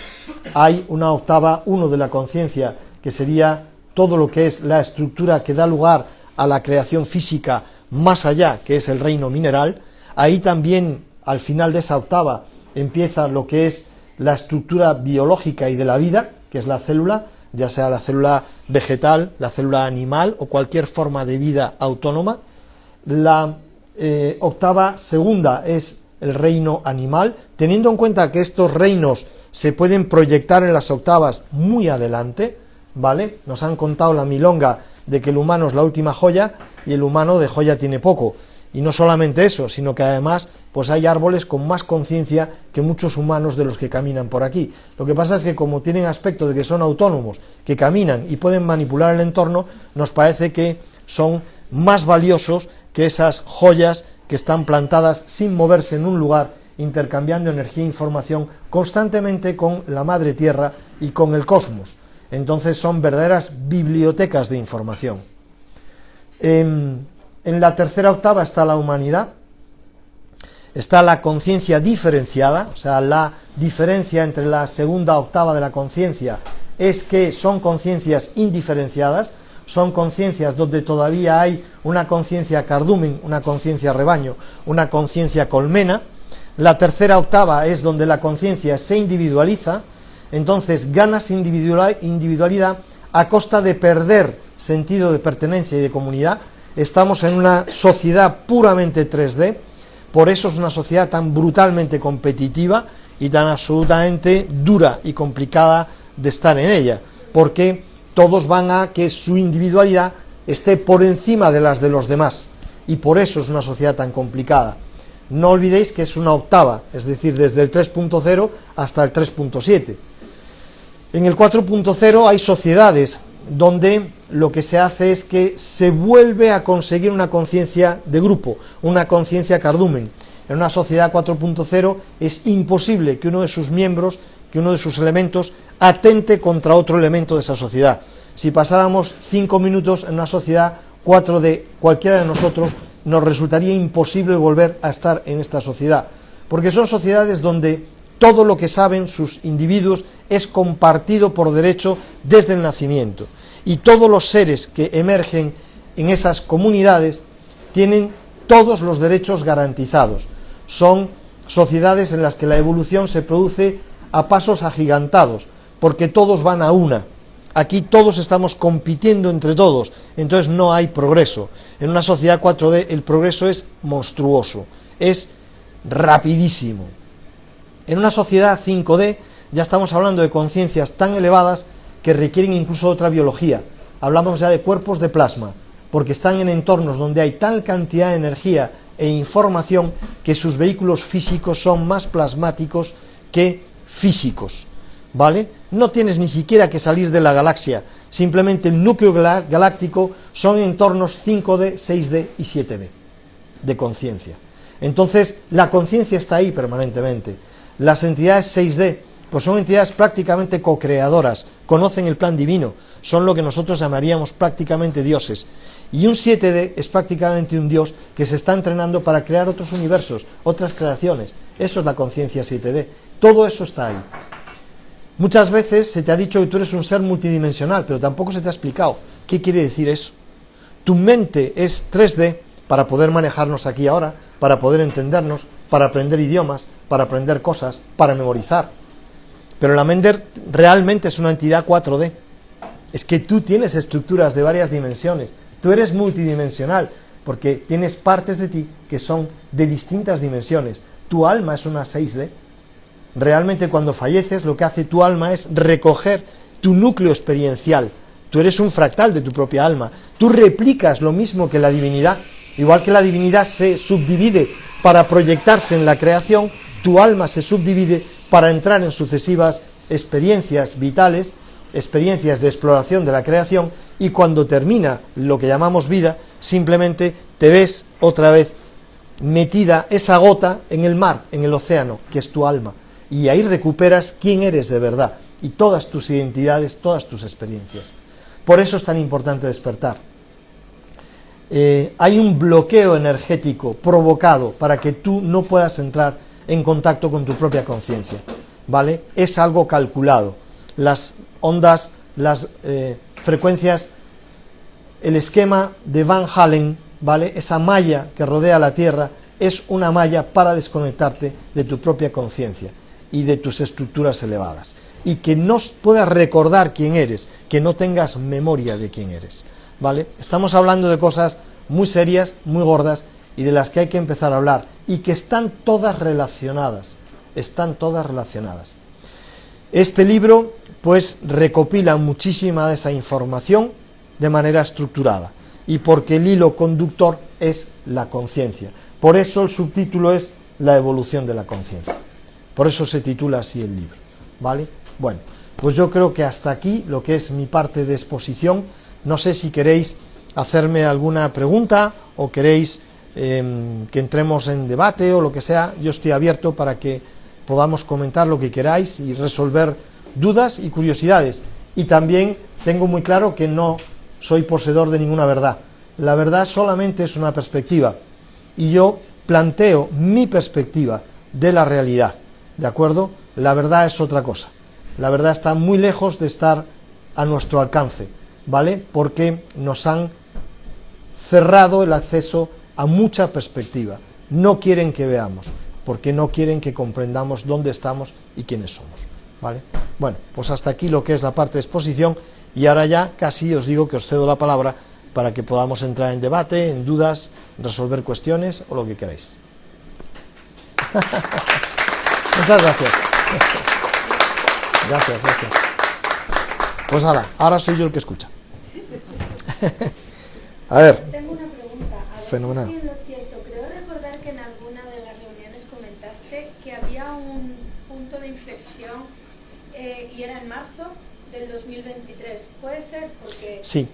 Hay una octava 1 de la conciencia, que sería todo lo que es la estructura que da lugar a la creación física más allá, que es el reino mineral. Ahí también, al final de esa octava, empieza lo que es la estructura biológica y de la vida, que es la célula, ya sea la célula vegetal, la célula animal o cualquier forma de vida autónoma. La octava segunda es el reino animal, teniendo en cuenta que estos reinos se pueden proyectar en las octavas muy adelante, ¿vale? Nos han contado la milonga de que el humano es la última joya y el humano de joya tiene poco. Y no solamente eso, sino que además pues hay árboles con más conciencia que muchos humanos de los que caminan por aquí. Lo que pasa es que como tienen aspecto de que son autónomos, que caminan y pueden manipular el entorno, nos parece que son más valiosos que esas joyas que están plantadas sin moverse en un lugar, intercambiando energía e información constantemente con la madre tierra y con el cosmos. Entonces son verdaderas bibliotecas de información. En la tercera octava está la humanidad, está la conciencia diferenciada, o sea, la diferencia entre la segunda octava de la conciencia es que son conciencias indiferenciadas, son conciencias donde todavía hay una conciencia cardumen, una conciencia rebaño, una conciencia colmena. La tercera octava es donde la conciencia se individualiza, entonces ganas individualidad a costa de perder sentido de pertenencia y de comunidad. Estamos en una sociedad puramente 3D, por eso es una sociedad tan brutalmente competitiva y tan absolutamente dura y complicada de estar en ella, porque todos van a que su individualidad esté por encima de las de los demás, y por eso es una sociedad tan complicada. No olvidéis que es una octava, es decir, desde el 3.0 hasta el 3.7. En el 4.0 hay sociedades donde lo que se hace es que se vuelve a conseguir una conciencia de grupo, una conciencia cardumen. En una sociedad 4.0 es imposible que uno de sus miembros, que uno de sus elementos, atente contra otro elemento de esa sociedad. Si pasáramos 5 minutos en una sociedad 4 de cualquiera de nosotros, nos resultaría imposible volver a estar en esta sociedad, porque son sociedades donde todo lo que saben sus individuos es compartido por derecho desde el nacimiento, y todos los seres que emergen en esas comunidades tienen todos los derechos garantizados. Son sociedades en las que la evolución se produce a pasos agigantados, porque todos van a una. Aquí todos estamos compitiendo entre todos, entonces no hay progreso. En una sociedad 4D el progreso es monstruoso, es rapidísimo. En una sociedad 5D ya estamos hablando de conciencias tan elevadas que requieren incluso otra biología. Hablamos ya de cuerpos de plasma, porque están en entornos donde hay tal cantidad de energía e información que sus vehículos físicos son más plasmáticos que físicos. ¿vale? No tienes ni siquiera que salir de la galaxia, simplemente el núcleo galáctico son entornos 5D, 6D y 7D de conciencia. Entonces, la conciencia está ahí permanentemente. Las entidades 6D, pues son entidades prácticamente co-creadoras, conocen el plan divino, son lo que nosotros llamaríamos prácticamente dioses. Y un 7D es prácticamente un dios que se está entrenando para crear otros universos, otras creaciones. Eso es la conciencia 7D. Todo eso está ahí. Muchas veces se te ha dicho que tú eres un ser multidimensional, pero tampoco se te ha explicado qué quiere decir eso. Tu mente es 3D para poder manejarnos aquí ahora, para poder entendernos, para aprender idiomas, para aprender cosas, para memorizar. Pero la mente realmente es una entidad 4D. Es que tú tienes estructuras de varias dimensiones. Tú eres multidimensional porque tienes partes de ti que son de distintas dimensiones. Tu alma es una 6D. Realmente cuando falleces lo que hace tu alma es recoger tu núcleo experiencial. Tú eres un fractal de tu propia alma. Tú replicas lo mismo que la divinidad. Igual que la divinidad se subdivide para proyectarse en la creación, tu alma se subdivide para entrar en sucesivas experiencias vitales, experiencias de exploración de la creación, y cuando termina lo que llamamos vida, simplemente te ves otra vez metida esa gota en el mar, en el océano, que es tu alma, y ahí recuperas quién eres de verdad, y todas tus identidades, todas tus experiencias. Por eso es tan importante despertar. Hay un bloqueo energético provocado para que tú no puedas entrar en contacto con tu propia conciencia, ¿vale? Es algo calculado. Las ondas, las frecuencias, el esquema de Van Halen, ¿vale? Esa malla que rodea la Tierra es una malla para desconectarte de tu propia conciencia y de tus estructuras elevadas, y que no puedas recordar quién eres, que no tengas memoria de quién eres, ¿vale? Estamos hablando de cosas muy serias, muy gordas, y de las que hay que empezar a hablar, y que están todas relacionadas, Este libro, pues, recopila muchísima de esa información de manera estructurada, y porque el hilo conductor es la conciencia. Por eso el subtítulo es La evolución de la conciencia. Por eso se titula así el libro, ¿vale? Bueno, pues yo creo que hasta aquí lo que es mi parte de exposición. No sé si queréis hacerme alguna pregunta o queréis que entremos en debate o lo que sea. Yo estoy abierto para que podamos comentar lo que queráis y resolver dudas y curiosidades. Y también tengo muy claro que no soy poseedor de ninguna verdad. La verdad solamente es una perspectiva, y yo planteo mi perspectiva de la realidad, ¿de acuerdo? La verdad es otra cosa. La verdad está muy lejos de estar a nuestro alcance, ¿vale? Porque nos han cerrado el acceso a mucha perspectiva. No quieren que veamos, porque no quieren que comprendamos dónde estamos y quiénes somos, ¿vale? Bueno, pues hasta aquí lo que es la parte de exposición, y ahora ya casi os digo que os cedo la palabra para que podamos entrar en debate, en dudas, resolver cuestiones o lo que queráis. Muchas gracias. Gracias. Pues ahora soy yo el que escucha. A ver. Tengo una pregunta. A ver, Fenomenal. si estoy en lo cierto. Creo recordar que en alguna de las reuniones comentaste que había un punto de inflexión y era en marzo del 2023. ¿Puede ser? Porque... Sí.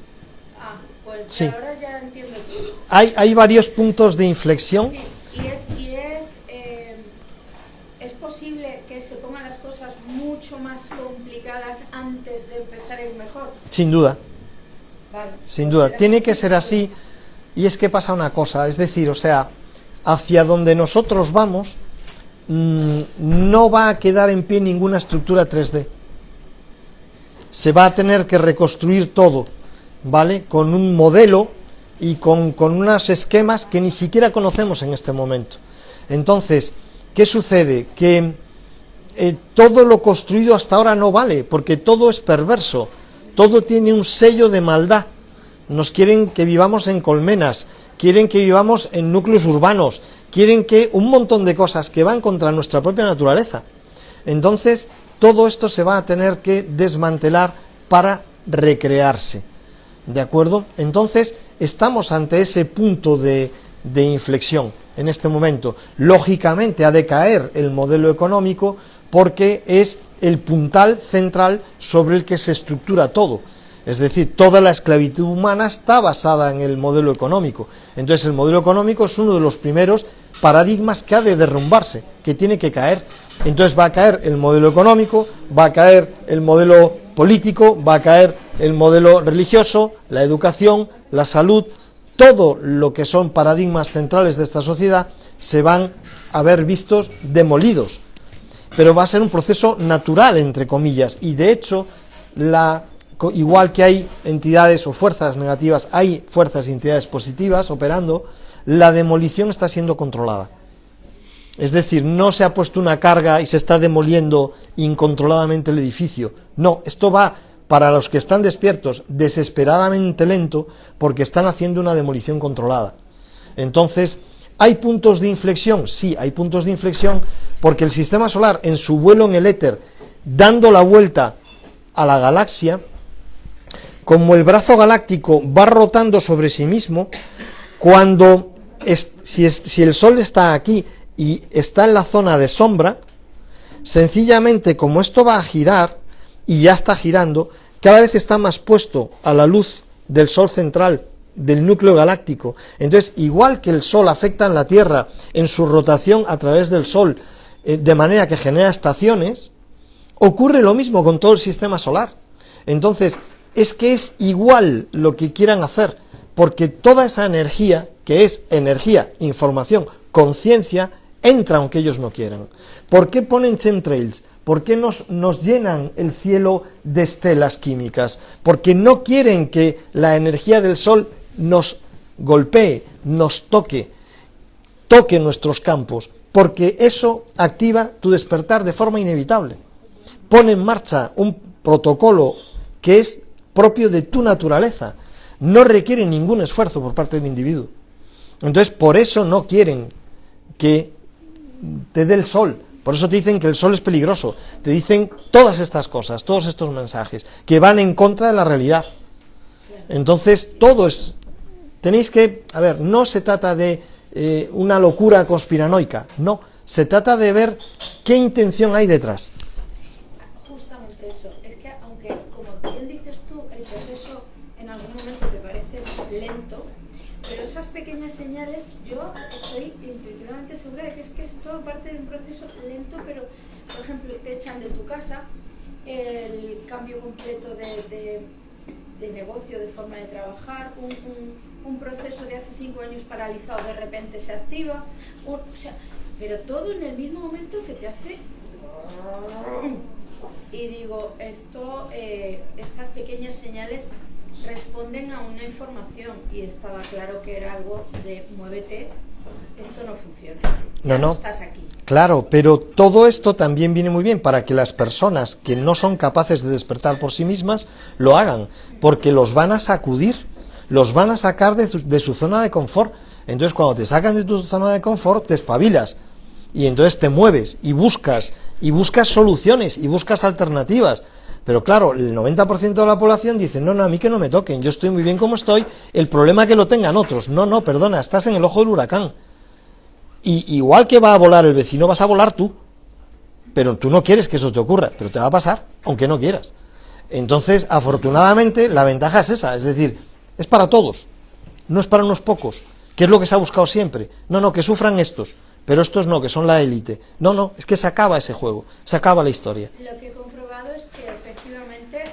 Pues Sí. ahora ya entiendo todo. Hay varios puntos de inflexión. Sí, es posible que se pongan las cosas mucho más complicadas antes de empezar a ir mejor. Sin duda. Vale. Sin duda, tiene que ser así, y es que pasa una cosa, es decir, o sea, hacia donde nosotros vamos, no va a quedar en pie ninguna estructura 3D. Se va a tener que reconstruir todo, ¿vale? Con un modelo y con unos esquemas que ni siquiera conocemos en este momento. Entonces, ¿qué sucede? Que todo lo construido hasta ahora no vale, porque todo es perverso. Todo tiene un sello de maldad. Nos quieren que vivamos en colmenas, quieren que vivamos en núcleos urbanos, quieren que un montón de cosas que van contra nuestra propia naturaleza. Entonces, todo esto se va a tener que desmantelar para recrearse, ¿de acuerdo? Entonces, estamos ante ese punto de inflexión en este momento. Lógicamente ha de caer el modelo económico, porque es el puntal central sobre el que se estructura todo. Es decir, toda la esclavitud humana está basada en el modelo económico. Entonces el modelo económico es uno de los primeros paradigmas que ha de derrumbarse, que tiene que caer. Entonces va a caer el modelo económico, va a caer el modelo político, va a caer el modelo religioso, la educación, la salud, todo lo que son paradigmas centrales de esta sociedad se van a ver vistos demolidos. Pero va a ser un proceso natural, entre comillas, y de hecho igual que hay entidades o fuerzas negativas, hay fuerzas y entidades positivas operando, la demolición está siendo controlada. Es decir, no se ha puesto una carga y se está demoliendo incontroladamente el edificio. No, esto va, para los que están despiertos, desesperadamente lento, porque están haciendo una demolición controlada. Entonces, ¿hay puntos de inflexión? Sí, hay puntos de inflexión, porque el sistema solar, en su vuelo en el éter, dando la vuelta a la galaxia, como el brazo galáctico va rotando sobre sí mismo, si el Sol está aquí y está en la zona de sombra, sencillamente como esto va a girar, y ya está girando, cada vez está más puesto a la luz del Sol central, del núcleo galáctico. Entonces, igual que el Sol afecta en la Tierra en su rotación a través del Sol, de manera que genera estaciones, ocurre lo mismo con todo el sistema solar. Entonces, es que es igual lo que quieran hacer, porque toda esa energía, que es energía, información, conciencia, entra aunque ellos no quieran. ¿Por qué ponen chemtrails? ¿Por qué nos llenan el cielo de estelas químicas? Porque no quieren que la energía del Sol nos golpee, nos toque nuestros campos, porque eso activa tu despertar de forma inevitable. Pone en marcha un protocolo que es propio de tu naturaleza, no requiere ningún esfuerzo por parte del individuo. Entonces, por eso no quieren que te dé el Sol, por eso te dicen que el Sol es peligroso, te dicen todas estas cosas, todos estos mensajes, que van en contra de la realidad. Entonces, tenéis que, no se trata de una locura conspiranoica, no, se trata de ver qué intención hay detrás. Justamente eso, es que aunque, como bien dices tú, el proceso en algún momento te parece lento, pero esas pequeñas señales, yo estoy intuitivamente segura de que es todo parte de un proceso lento, pero, por ejemplo, te echan de tu casa, el cambio completo de negocio, de forma de trabajar, un proceso de hace 5 años paralizado de repente se activa, pero todo en el mismo momento que te hace... Y digo, estas pequeñas señales responden a una información, y estaba claro que era algo de muévete, esto no funciona, no estás aquí. Claro, pero todo esto también viene muy bien para que las personas que no son capaces de despertar por sí mismas lo hagan, porque los van a sacudir, los van a sacar de su zona de confort. Entonces, cuando te sacan de tu zona de confort, te espabilas, y entonces te mueves y buscas soluciones y buscas alternativas. Pero claro, el 90% de la población dice, no, a mí que no me toquen, yo estoy muy bien como estoy, el problema es que lo tengan otros. No, perdona, estás en el ojo del huracán. Y igual que va a volar el vecino, vas a volar tú. Pero tú no quieres que eso te ocurra, pero te va a pasar, aunque no quieras. Entonces, afortunadamente, la ventaja es esa, es decir, es para todos, no es para unos pocos, que es lo que se ha buscado siempre. No, que sufran estos, pero estos no, que son la élite. No, es que se acaba ese juego, se acaba la historia. Lo que he comprobado es que efectivamente,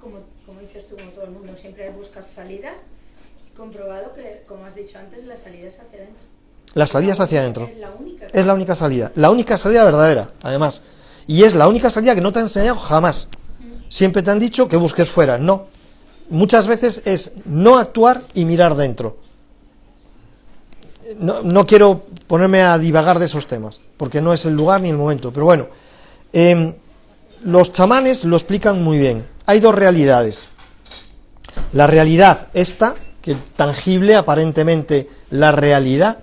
como dices tú, como todo el mundo, siempre buscas salidas. He comprobado que, como has dicho antes, la salida es hacia adentro. La salida es hacia adentro. Es la única salida. La única salida verdadera, además. Y es la única salida que no te han enseñado jamás. Siempre te han dicho que busques fuera. No. Muchas veces es no actuar y mirar dentro. No quiero ponerme a divagar de esos temas, porque no es el lugar ni el momento. Pero bueno, los chamanes lo explican muy bien. Hay dos realidades. La realidad esta, que tangible aparentemente la realidad,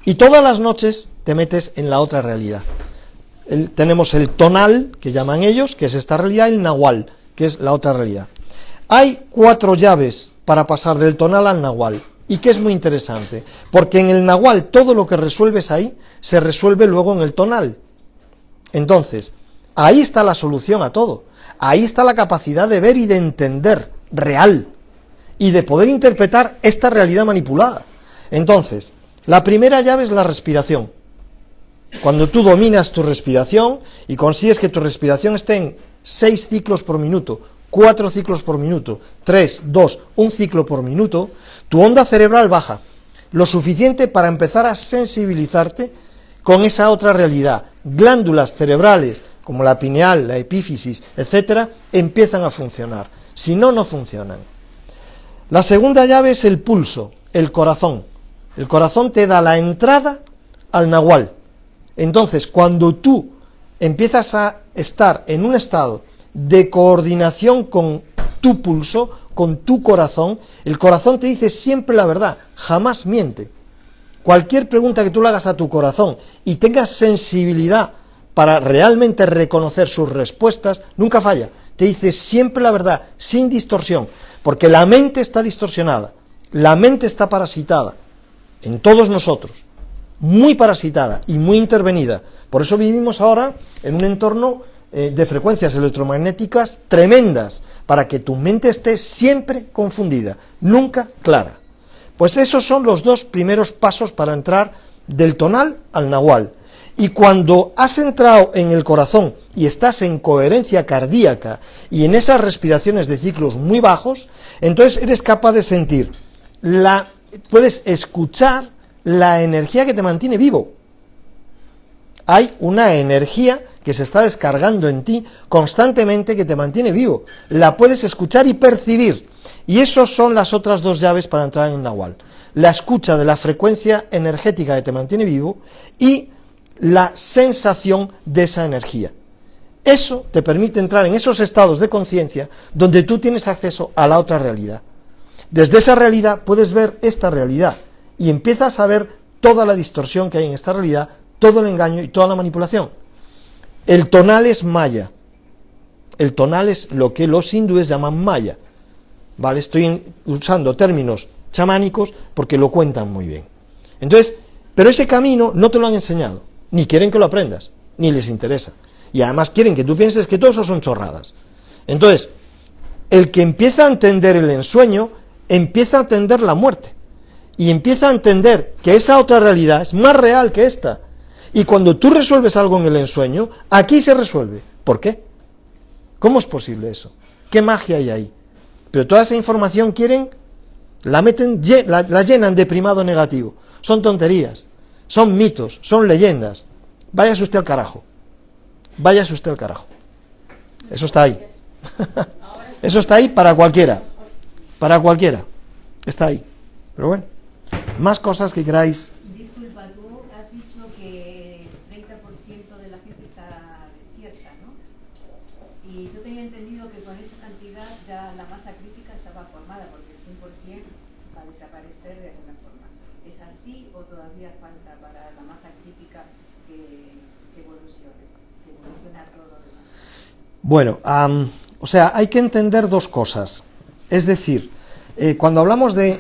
y todas las noches te metes en la otra realidad. Tenemos el tonal, que llaman ellos, que es esta realidad, y el nahual, que es la otra realidad. Hay 4 llaves para pasar del tonal al nahual, y que es muy interesante, porque en el nahual todo lo que resuelves ahí se resuelve luego en el tonal. Entonces, ahí está la solución a todo. Ahí está la capacidad de ver y de entender real y de poder interpretar esta realidad manipulada. Entonces, la primera llave es la respiración. Cuando tú dominas tu respiración y consigues que tu respiración esté en 6 ciclos por minuto, 4 ciclos por minuto, 3, 2, 1 ciclo por minuto, tu onda cerebral baja lo suficiente para empezar a sensibilizarte con esa otra realidad. Glándulas cerebrales como la pineal, la epífisis, etcétera, empiezan a funcionar. Si no, no funcionan. La segunda llave es el pulso, el corazón. El corazón te da la entrada al nahual. Entonces, cuando tú empiezas a estar en un estado de coordinación con tu pulso, con tu corazón, el corazón te dice siempre la verdad, jamás miente. Cualquier pregunta que tú le hagas a tu corazón y tengas sensibilidad para realmente reconocer sus respuestas, nunca falla. Te dice siempre la verdad, sin distorsión, porque la mente está distorsionada, la mente está parasitada en todos nosotros, muy parasitada y muy intervenida. Por eso vivimos ahora en un entorno de frecuencias electromagnéticas tremendas, para que tu mente esté siempre confundida, nunca clara. Pues esos son los 2 primeros pasos para entrar del tonal al nahual. Y cuando has entrado en el corazón y estás en coherencia cardíaca y en esas respiraciones de ciclos muy bajos, entonces eres capaz de sentir, puedes escuchar la energía que te mantiene vivo. Hay una energía que se está descargando en ti constantemente que te mantiene vivo. La puedes escuchar y percibir. Y esas son las otras 2 llaves para entrar en el nahual. La escucha de la frecuencia energética que te mantiene vivo y la sensación de esa energía. Eso te permite entrar en esos estados de conciencia donde tú tienes acceso a la otra realidad. Desde esa realidad puedes ver esta realidad y empiezas a ver toda la distorsión que hay en esta realidad, todo el engaño y toda la manipulación. El tonal es maya. El tonal es lo que los hindúes llaman maya. ¿Vale? Estoy usando términos chamánicos porque lo cuentan muy bien. Entonces, pero ese camino no te lo han enseñado, ni quieren que lo aprendas, ni les interesa. Y además quieren que tú pienses que todo eso son chorradas. Entonces, el que empieza a entender el ensueño, empieza a entender la muerte. Y empieza a entender que esa otra realidad es más real que esta. Y cuando tú resuelves algo en el ensueño, aquí se resuelve. ¿Por qué? ¿Cómo es posible eso? ¿Qué magia hay ahí? Pero toda esa información la llenan de primado negativo. Son tonterías, son mitos, son leyendas. Váyase usted al carajo. Váyase usted al carajo. Eso está ahí. Eso está ahí para cualquiera. Para cualquiera. Está ahí. Pero bueno, más cosas que queráis. Disculpa, tú has dicho que 30% de la gente está despierta, ¿no? Y yo tenía entendido que con esa cantidad ya la masa crítica estaba formada, porque el 100% va a desaparecer de alguna forma. ¿Es así o todavía falta para la masa crítica que evolucione a todo lo demás? Bueno, o sea, hay que entender 2 cosas. Es decir, cuando hablamos de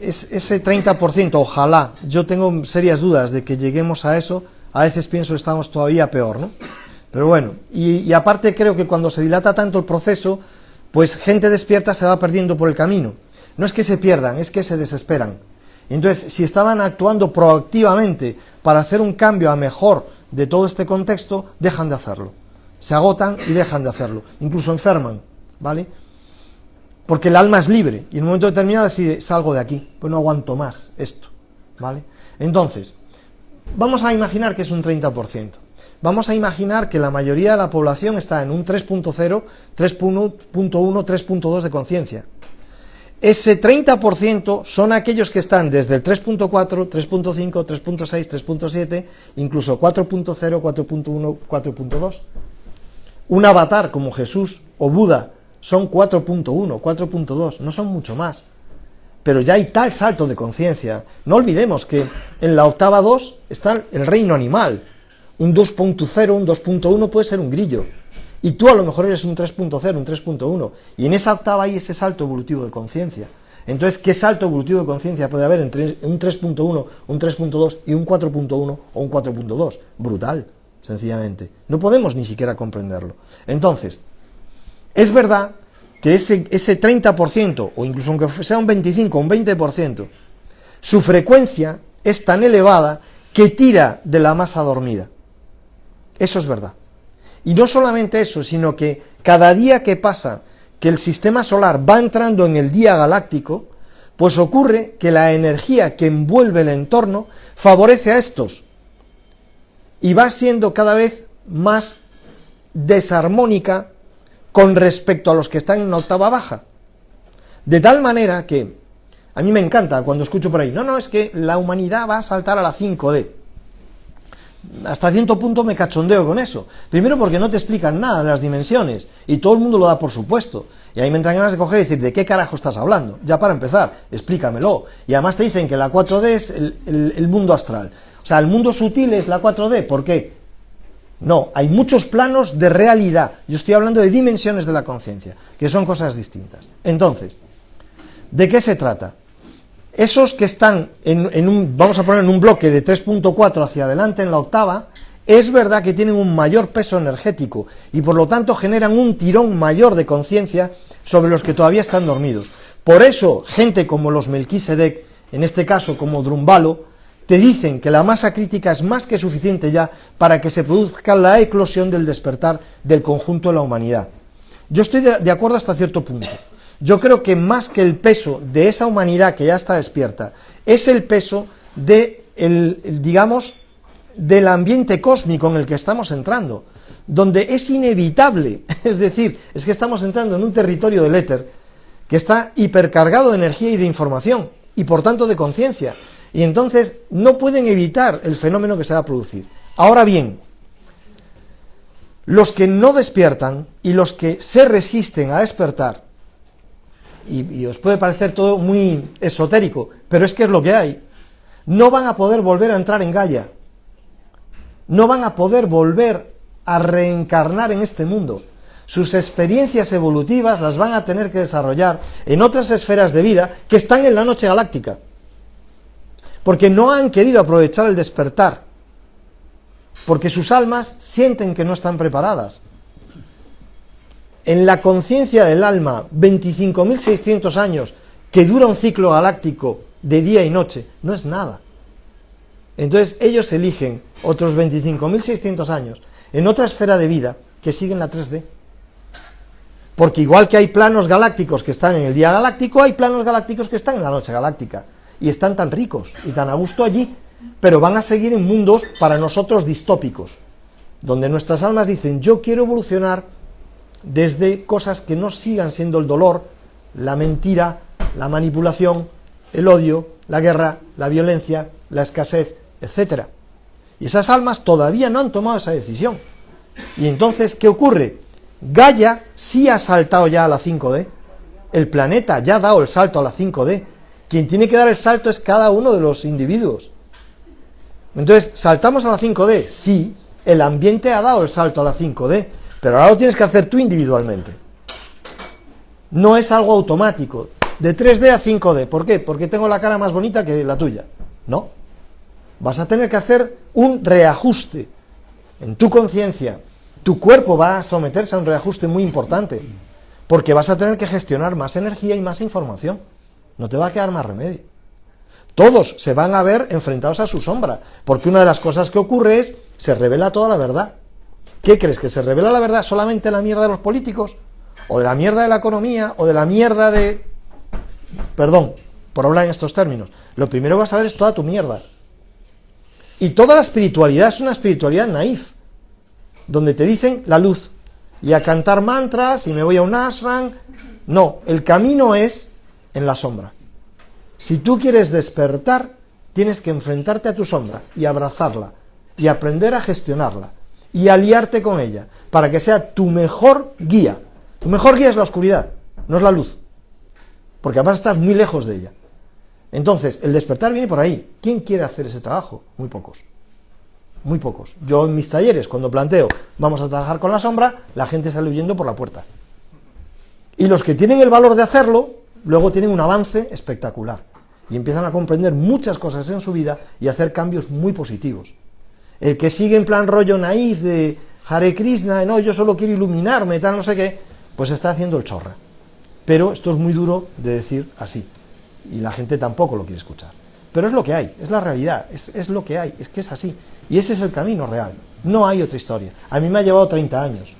ese 30%, ojalá, yo tengo serias dudas de que lleguemos a eso, a veces pienso que estamos todavía peor, ¿no? Pero bueno, y aparte creo que cuando se dilata tanto el proceso, pues gente despierta se va perdiendo por el camino. No es que se pierdan, es que se desesperan. Entonces, si estaban actuando proactivamente para hacer un cambio a mejor de todo este contexto, dejan de hacerlo. Se agotan y dejan de hacerlo. Incluso enferman, ¿vale? Porque el alma es libre y en un momento determinado decide, salgo de aquí, pues no aguanto más esto, ¿vale? Entonces, vamos a imaginar que es un 30%. Vamos a imaginar que la mayoría de la población está en un 3.0, 3.1, 3.2 de conciencia. Ese 30% son aquellos que están desde el 3.4, 3.5, 3.6, 3.7, incluso 4.0, 4.1, 4.2. Un avatar como Jesús o Buda son 4.1, 4.2, no son mucho más. Pero ya hay tal salto de conciencia. No olvidemos que en la octava 2 está el reino animal. Un 2.0, un 2.1 puede ser un grillo. Y tú a lo mejor eres un 3.0, un 3.1. Y en esa octava hay ese salto evolutivo de conciencia. Entonces, ¿qué salto evolutivo de conciencia puede haber entre un 3.1, un 3.2 y un 4.1 o un 4.2? Brutal. sencillamente. No podemos ni siquiera comprenderlo. Entonces, es verdad que ese 30%, o incluso aunque sea un 25 o un 20%, su frecuencia es tan elevada que tira de la masa dormida. Eso es verdad. Y no solamente eso, sino que cada día que pasa que el sistema solar va entrando en el día galáctico, pues ocurre que la energía que envuelve el entorno favorece a estos y va siendo cada vez más desarmónica con respecto a los que están en una octava baja. De tal manera que a mí me encanta cuando escucho por ahí, no, es que la humanidad va a saltar a la 5D. Hasta cierto punto me cachondeo con eso. Primero porque no te explican nada de las dimensiones y todo el mundo lo da por supuesto. Y ahí me entran ganas de coger y decir, ¿de qué carajo estás hablando? Ya para empezar, explícamelo. Y además te dicen que la 4D es el mundo astral. O sea, el mundo sutil es la 4D. ¿Por qué? No, hay muchos planos de realidad. Yo estoy hablando de dimensiones de la conciencia, que son cosas distintas. Entonces, ¿de qué se trata? Esos que están vamos a poner en un bloque de 3.4 hacia adelante en la octava, es verdad que tienen un mayor peso energético y por lo tanto generan un tirón mayor de conciencia sobre los que todavía están dormidos. Por eso, gente como los Melquisedec, en este caso como Drumbalo, te dicen que la masa crítica es más que suficiente ya para que se produzca la eclosión del despertar del conjunto de la humanidad. Yo estoy de acuerdo hasta cierto punto. Yo creo que más que el peso de esa humanidad que ya está despierta, es el peso digamos, del ambiente cósmico en el que estamos entrando, donde es inevitable, es decir, es que estamos entrando en un territorio del éter que está hipercargado de energía y de información, y por tanto de conciencia, y entonces no pueden evitar el fenómeno que se va a producir. Ahora bien, los que no despiertan y los que se resisten a despertar, y os puede parecer todo muy esotérico, pero es que es lo que hay, no van a poder volver a entrar en Gaia, no van a poder volver a reencarnar en este mundo. Sus experiencias evolutivas las van a tener que desarrollar en otras esferas de vida que están en la noche galáctica, porque no han querido aprovechar el despertar, porque sus almas sienten que no están preparadas. En la conciencia del alma, 25.600 años, que dura un ciclo galáctico de día y noche, no es nada. Entonces ellos eligen otros 25.600 años en otra esfera de vida que siguen la 3D. Porque igual que hay planos galácticos que están en el día galáctico, hay planos galácticos que están en la noche galáctica. Y están tan ricos y tan a gusto allí, pero van a seguir en mundos para nosotros distópicos, donde nuestras almas dicen, yo quiero evolucionar desde cosas que no sigan siendo el dolor, la mentira, la manipulación, el odio, la guerra, la violencia, la escasez, etc. Y esas almas todavía no han tomado esa decisión. Y entonces, ¿qué ocurre? Gaia sí ha saltado ya a la 5D, el planeta ya ha dado el salto a la 5D, quien tiene que dar el salto es cada uno de los individuos. Entonces, ¿saltamos a la 5D? Sí, el ambiente ha dado el salto a la 5D, pero ahora lo tienes que hacer tú individualmente. No es algo automático, de 3D a 5D. ¿Por qué? Porque tengo la cara más bonita que la tuya. No. Vas a tener que hacer un reajuste en tu conciencia. Tu cuerpo va a someterse a un reajuste muy importante, porque vas a tener que gestionar más energía y más información. No te va a quedar más remedio. Todos se van a ver enfrentados a su sombra, porque una de las cosas que ocurre es, se revela toda la verdad. ¿Qué crees? ¿Que se revela la verdad solamente la mierda de los políticos? ¿O de la mierda de la economía? ¿O de la mierda de...? Perdón, por hablar en estos términos. Lo primero que vas a ver es toda tu mierda. Y toda la espiritualidad es una espiritualidad naif, donde te dicen la luz, y a cantar mantras, y me voy a un ashram. No, el camino es en la sombra. Si tú quieres despertar, tienes que enfrentarte a tu sombra, y abrazarla, y aprender a gestionarla, y aliarte con ella, para que sea tu mejor guía. Tu mejor guía es la oscuridad, no es la luz, porque además estás muy lejos de ella. Entonces, el despertar viene por ahí. ¿Quién quiere hacer ese trabajo? Muy pocos. Muy pocos. Yo en mis talleres, cuando planteo, vamos a trabajar con la sombra, la gente sale huyendo por la puerta. Y los que tienen el valor de hacerlo, luego tienen un avance espectacular. Y empiezan a comprender muchas cosas en su vida y a hacer cambios muy positivos. El que sigue en plan rollo naif de Hare Krishna, no, yo solo quiero iluminarme, tal, no sé qué, pues está haciendo el chorra. Pero esto es muy duro de decir así, y la gente tampoco lo quiere escuchar. Pero es lo que hay, es la realidad, es lo que hay, es que es así. Y ese es el camino real, no hay otra historia. A mí me ha llevado 30 años,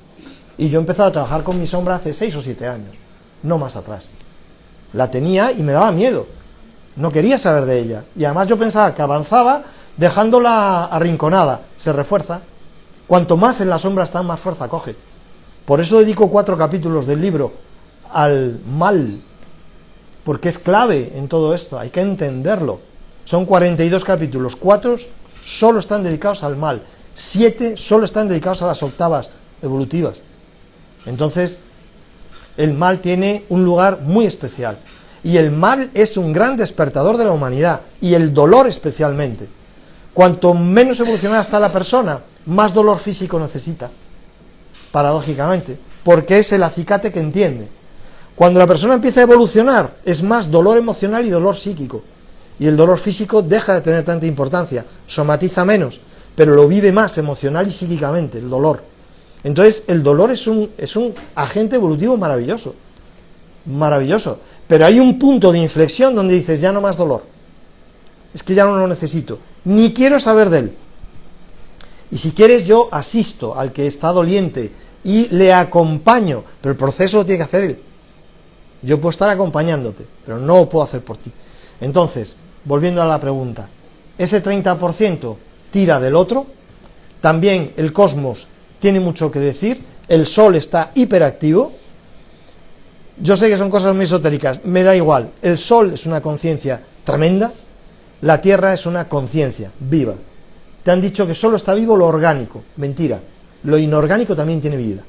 y yo he empezado a trabajar con mi sombra hace 6 o 7 años, no más atrás. La tenía y me daba miedo, no quería saber de ella, y además yo pensaba que avanzaba dejándola arrinconada, se refuerza. Cuanto más en la sombra está, más fuerza coge. Por eso dedico 4 capítulos del libro al mal, porque es clave en todo esto, hay que entenderlo. Son 42 capítulos, 4 solo están dedicados al mal, 7 solo están dedicados a las octavas evolutivas. Entonces, el mal tiene un lugar muy especial, y el mal es un gran despertador de la humanidad, y el dolor especialmente. Cuanto menos evolucionada está la persona, más dolor físico necesita, paradójicamente, porque es el acicate que entiende. Cuando la persona empieza a evolucionar, es más dolor emocional y dolor psíquico, y el dolor físico deja de tener tanta importancia, somatiza menos, pero lo vive más emocional y psíquicamente, el dolor. Entonces, el dolor es un agente evolutivo maravilloso, maravilloso, pero hay un punto de inflexión donde dices, ya no más dolor, es que ya no lo necesito, ni quiero saber de él. Y si quieres, yo asisto al que está doliente y le acompaño, pero el proceso lo tiene que hacer él. Yo puedo estar acompañándote, pero no lo puedo hacer por ti. Entonces, volviendo a la pregunta, ese 30% tira del otro, también el cosmos tiene mucho que decir, el sol está hiperactivo. Yo sé que son cosas muy esotéricas, me da igual, el sol es una conciencia tremenda, la tierra es una conciencia viva. Te han dicho que solo está vivo lo orgánico, mentira, lo inorgánico también tiene vida,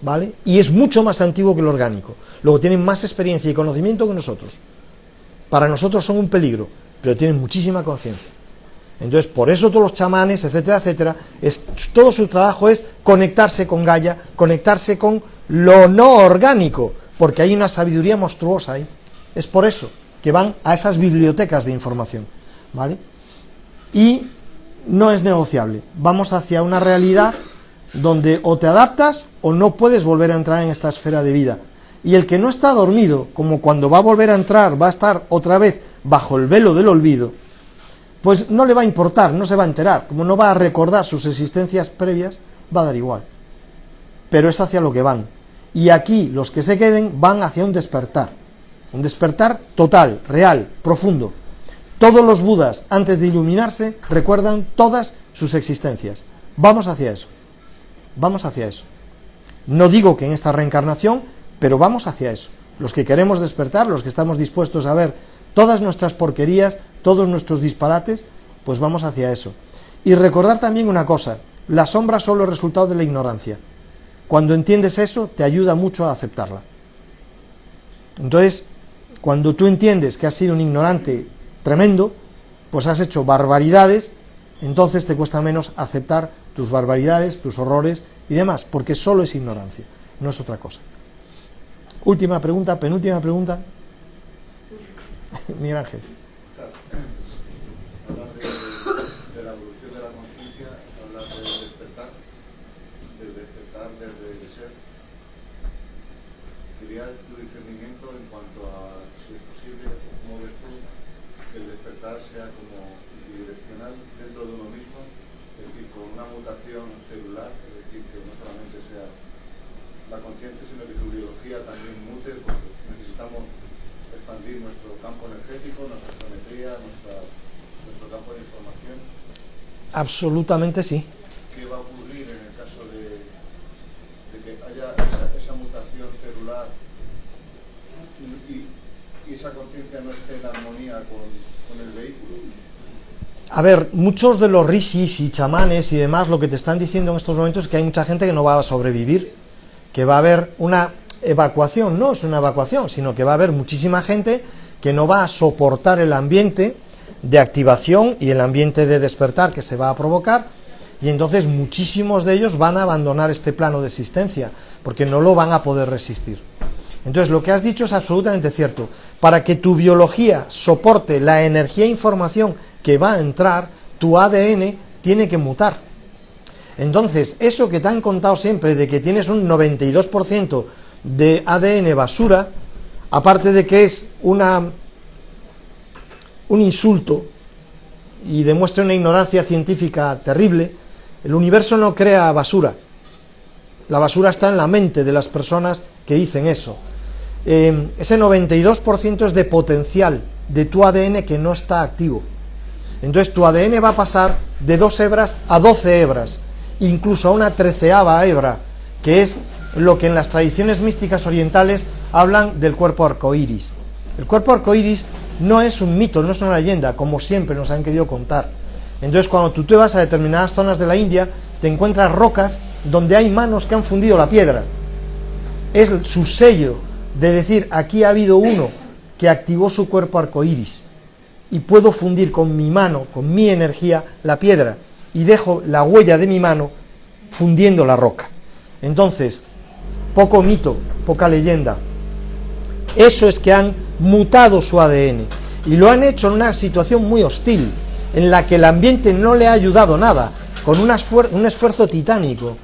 ¿vale? Y es mucho más antiguo que lo orgánico, luego tienen más experiencia y conocimiento que nosotros. Para nosotros son un peligro, pero tienen muchísima conciencia. Entonces, por eso todos los chamanes, etcétera, etcétera, todo su trabajo es conectarse con Gaia, conectarse con lo no orgánico, porque hay una sabiduría monstruosa ahí. Es por eso que van a esas bibliotecas de información, ¿vale? Y no es negociable. Vamos hacia una realidad donde o te adaptas o no puedes volver a entrar en esta esfera de vida. Y el que no está dormido, como cuando va a volver a entrar, va a estar otra vez bajo el velo del olvido, pues no le va a importar, no se va a enterar, como no va a recordar sus existencias previas, va a dar igual. Pero es hacia lo que van. Y aquí los que se queden van hacia un despertar total, real, profundo. Todos los budas, antes de iluminarse, recuerdan todas sus existencias. Vamos hacia eso. Vamos hacia eso. No digo que en esta reencarnación, pero vamos hacia eso. Los que queremos despertar, los que estamos dispuestos a ver todas nuestras porquerías, todos nuestros disparates, pues vamos hacia eso. Y recordar también una cosa, la sombra solo es resultado de la ignorancia. Cuando entiendes eso, te ayuda mucho a aceptarla. Entonces, cuando tú entiendes que has sido un ignorante tremendo, pues has hecho barbaridades, entonces te cuesta menos aceptar tus barbaridades, tus horrores y demás, porque solo es ignorancia, no es otra cosa. Última pregunta, penúltima pregunta. Miguel Ángel. Hablar de la evolución de la conciencia, hablar del despertar desde el ser. Quería tu discernimiento en cuanto a si es posible, cómo ves tú, que el despertar sea como bidireccional dentro de uno mismo, es decir, con una mutación celular, es decir, que no solamente sea la conciencia, sino que tu biología también mute, porque necesitamos expandir nuestro campo energético, nuestra geometría, nuestro campo de información. Absolutamente sí. ¿Qué va a ocurrir en el caso de que haya esa mutación celular y esa conciencia no esté en armonía con el vehículo? A ver, muchos de los rishis y chamanes y demás lo que te están diciendo en estos momentos es que hay mucha gente que no va a sobrevivir, que va a haber una evacuación, no es una evacuación, sino que va a haber muchísima gente que no va a soportar el ambiente de activación y el ambiente de despertar que se va a provocar, y entonces muchísimos de ellos van a abandonar este plano de existencia, porque no lo van a poder resistir. Entonces lo que has dicho es absolutamente cierto. Para que tu biología soporte la energía e información que va a entrar, tu ADN tiene que mutar. Entonces, eso que te han contado siempre de que tienes un 92% de ADN basura, aparte de que es un insulto y demuestra una ignorancia científica terrible, el universo no crea basura. La basura está en la mente de las personas que dicen eso. Ese 92% es de potencial de tu ADN que no está activo. Entonces tu ADN va a pasar de 2 hebras a 12 hebras, incluso a una 13ª hebra, que es lo que en las tradiciones místicas orientales hablan del cuerpo arcoíris. El cuerpo arcoíris no es un mito, no es una leyenda, como siempre nos han querido contar. Entonces cuando tú te vas a determinadas zonas de la India, te encuentras rocas donde hay manos que han fundido la piedra. Es su sello de decir, aquí ha habido uno que activó su cuerpo arcoíris y puedo fundir con mi mano, con mi energía, la piedra y dejo la huella de mi mano fundiendo la roca. Entonces, poco mito, poca leyenda. Eso es que han mutado su ADN y lo han hecho en una situación muy hostil, en la que el ambiente no le ha ayudado nada, con un esfuerzo titánico.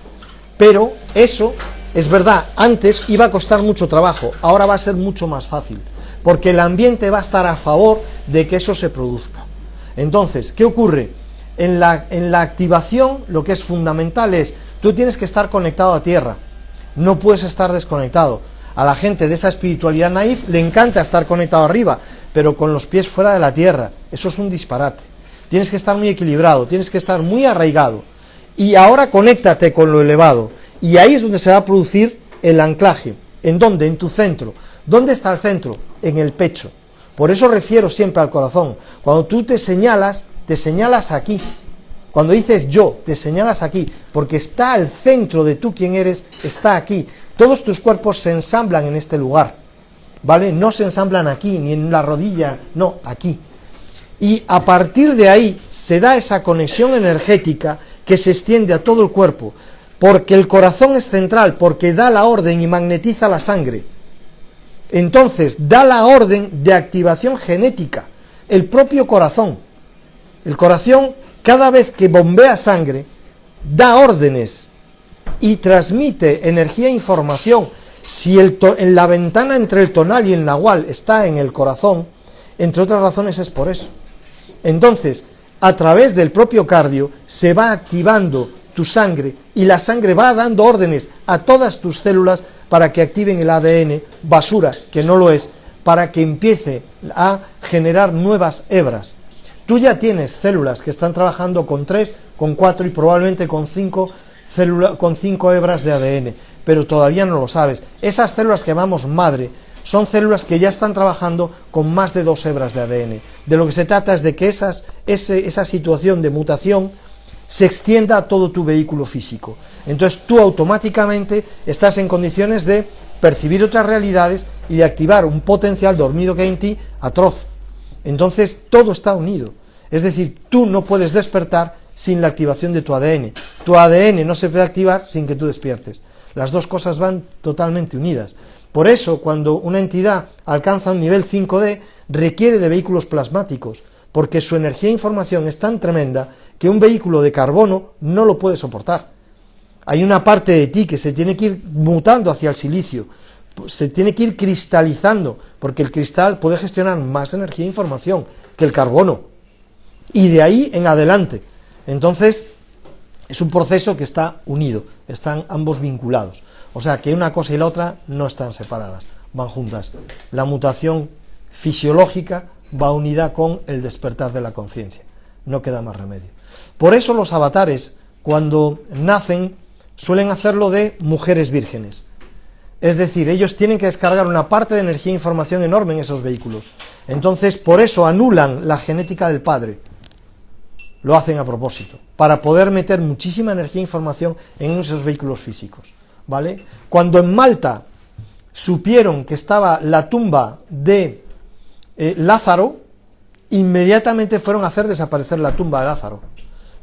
Pero eso, es verdad, antes iba a costar mucho trabajo, ahora va a ser mucho más fácil, porque el ambiente va a estar a favor de que eso se produzca. Entonces, ¿qué ocurre? En la activación, lo que es fundamental es, tú tienes que estar conectado a tierra, no puedes estar desconectado. A la gente de esa espiritualidad naif le encanta estar conectado arriba, pero con los pies fuera de la tierra. Eso es un disparate. Tienes que estar muy equilibrado, tienes que estar muy arraigado. Y ahora conéctate con lo elevado. Y ahí es donde se va a producir el anclaje. ¿En dónde? En tu centro. ¿Dónde está el centro? En el pecho. Por eso refiero siempre al corazón. Cuando tú te señalas aquí. Cuando dices yo, te señalas aquí. Porque está al centro de tú quien eres, está aquí. Todos tus cuerpos se ensamblan en este lugar. ¿Vale? No se ensamblan aquí, ni en la rodilla, no, aquí. Y a partir de ahí se da esa conexión energética que se extiende a todo el cuerpo, porque el corazón es central, porque da la orden y magnetiza la sangre. Entonces da la orden de activación genética, el propio corazón. El corazón, cada vez que bombea sangre, da órdenes y transmite energía e información. Si en la ventana entre el tonal y el nahual está en el corazón, entre otras razones es por eso. Entonces, a través del propio cardio se va activando tu sangre y la sangre va dando órdenes a todas tus células para que activen el ADN basura, que no lo es, para que empiece a generar nuevas hebras. Tú ya tienes células que están trabajando con 3, con 4 y probablemente con 5 hebras de ADN, pero todavía no lo sabes. Esas células que llamamos madre son células que ya están trabajando con más de 2 hebras de ADN. De lo que se trata es de que esa situación de mutación se extienda a todo tu vehículo físico. Entonces tú automáticamente estás en condiciones de percibir otras realidades y de activar un potencial dormido que hay en ti atroz. Entonces todo está unido. Es decir, tú no puedes despertar sin la activación de tu ADN. Tu ADN no se puede activar sin que tú despiertes. Las dos cosas van totalmente unidas. Por eso, cuando una entidad alcanza un nivel 5D, requiere de vehículos plasmáticos, porque su energía e información es tan tremenda que un vehículo de carbono no lo puede soportar. Hay una parte de ti que se tiene que ir mutando hacia el silicio, se tiene que ir cristalizando, porque el cristal puede gestionar más energía e información que el carbono, y de ahí en adelante. Entonces, es un proceso que está unido, están ambos vinculados. O sea, que una cosa y la otra no están separadas, van juntas. La mutación fisiológica va unida con el despertar de la conciencia. No queda más remedio. Por eso los avatares, cuando nacen, suelen hacerlo de mujeres vírgenes. Es decir, ellos tienen que descargar una parte de energía e información enorme en esos vehículos. Entonces, por eso anulan la genética del padre. Lo hacen a propósito, para poder meter muchísima energía e información en esos vehículos físicos, ¿vale? Cuando en Malta supieron que estaba la tumba de Lázaro, inmediatamente fueron a hacer desaparecer la tumba de Lázaro.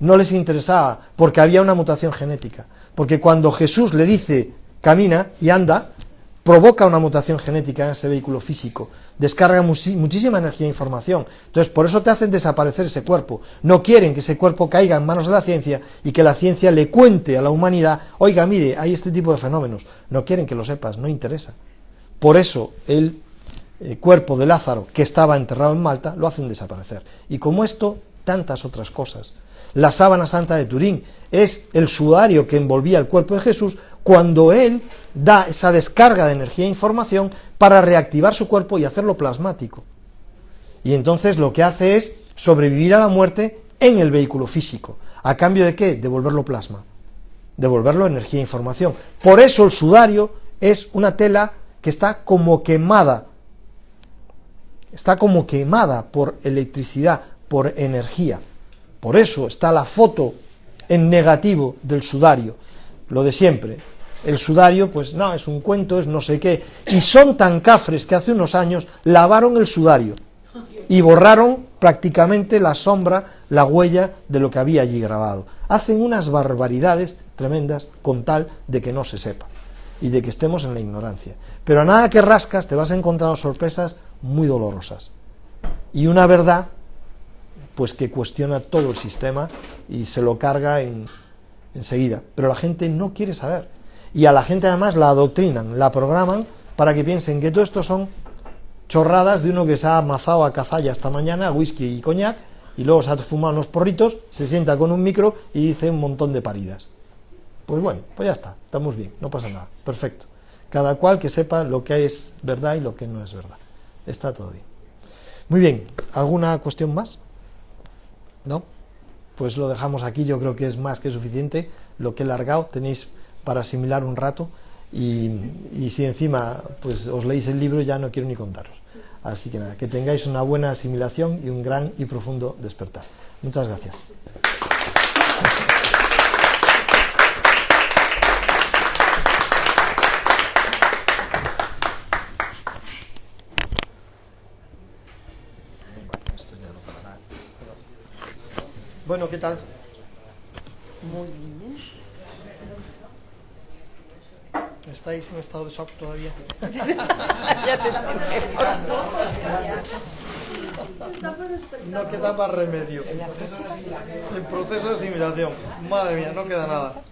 No les interesaba, porque había una mutación genética. Porque cuando Jesús le dice, camina y anda, provoca una mutación genética en ese vehículo físico, descarga muchísima energía e información. Entonces, por eso te hacen desaparecer ese cuerpo. No quieren que ese cuerpo caiga en manos de la ciencia y que la ciencia le cuente a la humanidad, oiga, mire, hay este tipo de fenómenos. No quieren que lo sepas, no interesa. Por eso el cuerpo de Lázaro, que estaba enterrado en Malta, lo hacen desaparecer. Y como esto, tantas otras cosas. La sábana santa de Turín es el sudario que envolvía el cuerpo de Jesús cuando él da esa descarga de energía e información para reactivar su cuerpo y hacerlo plasmático. Y entonces lo que hace es sobrevivir a la muerte en el vehículo físico. ¿A cambio de qué? Devolverlo plasma, devolverlo energía e información. Por eso el sudario es una tela que está como quemada por electricidad, por energía. Por eso está la foto en negativo del sudario, lo de siempre. El sudario, pues no, es un cuento, es no sé qué. Y son tan cafres que hace unos años lavaron el sudario y borraron prácticamente la sombra, la huella de lo que había allí grabado. Hacen unas barbaridades tremendas con tal de que no se sepa y de que estemos en la ignorancia. Pero a nada que rascas te vas encontrando sorpresas muy dolorosas. Y una verdad pues que cuestiona todo el sistema y se lo carga enseguida. Pero la gente no quiere saber. Y a la gente además la adoctrinan, la programan para que piensen que todo esto son chorradas de uno que se ha amazado a cazalla esta mañana, whisky y coñac, y luego se ha fumado unos porritos, se sienta con un micro y dice un montón de paridas. Pues bueno, pues ya está, estamos bien, no pasa nada, perfecto. Cada cual que sepa lo que es verdad y lo que no es verdad. Está todo bien. Muy bien, ¿alguna cuestión más? ¿No? Pues lo dejamos aquí, yo creo que es más que suficiente lo que he largado, tenéis para asimilar un rato y si encima pues os leéis el libro ya no quiero ni contaros. Así que nada, que tengáis una buena asimilación y un gran y profundo despertar. Muchas gracias. Bueno, ¿qué tal? Muy bien. ¿Estáis en estado de shock todavía? No queda más remedio. El proceso de asimilación. Madre mía, no queda nada.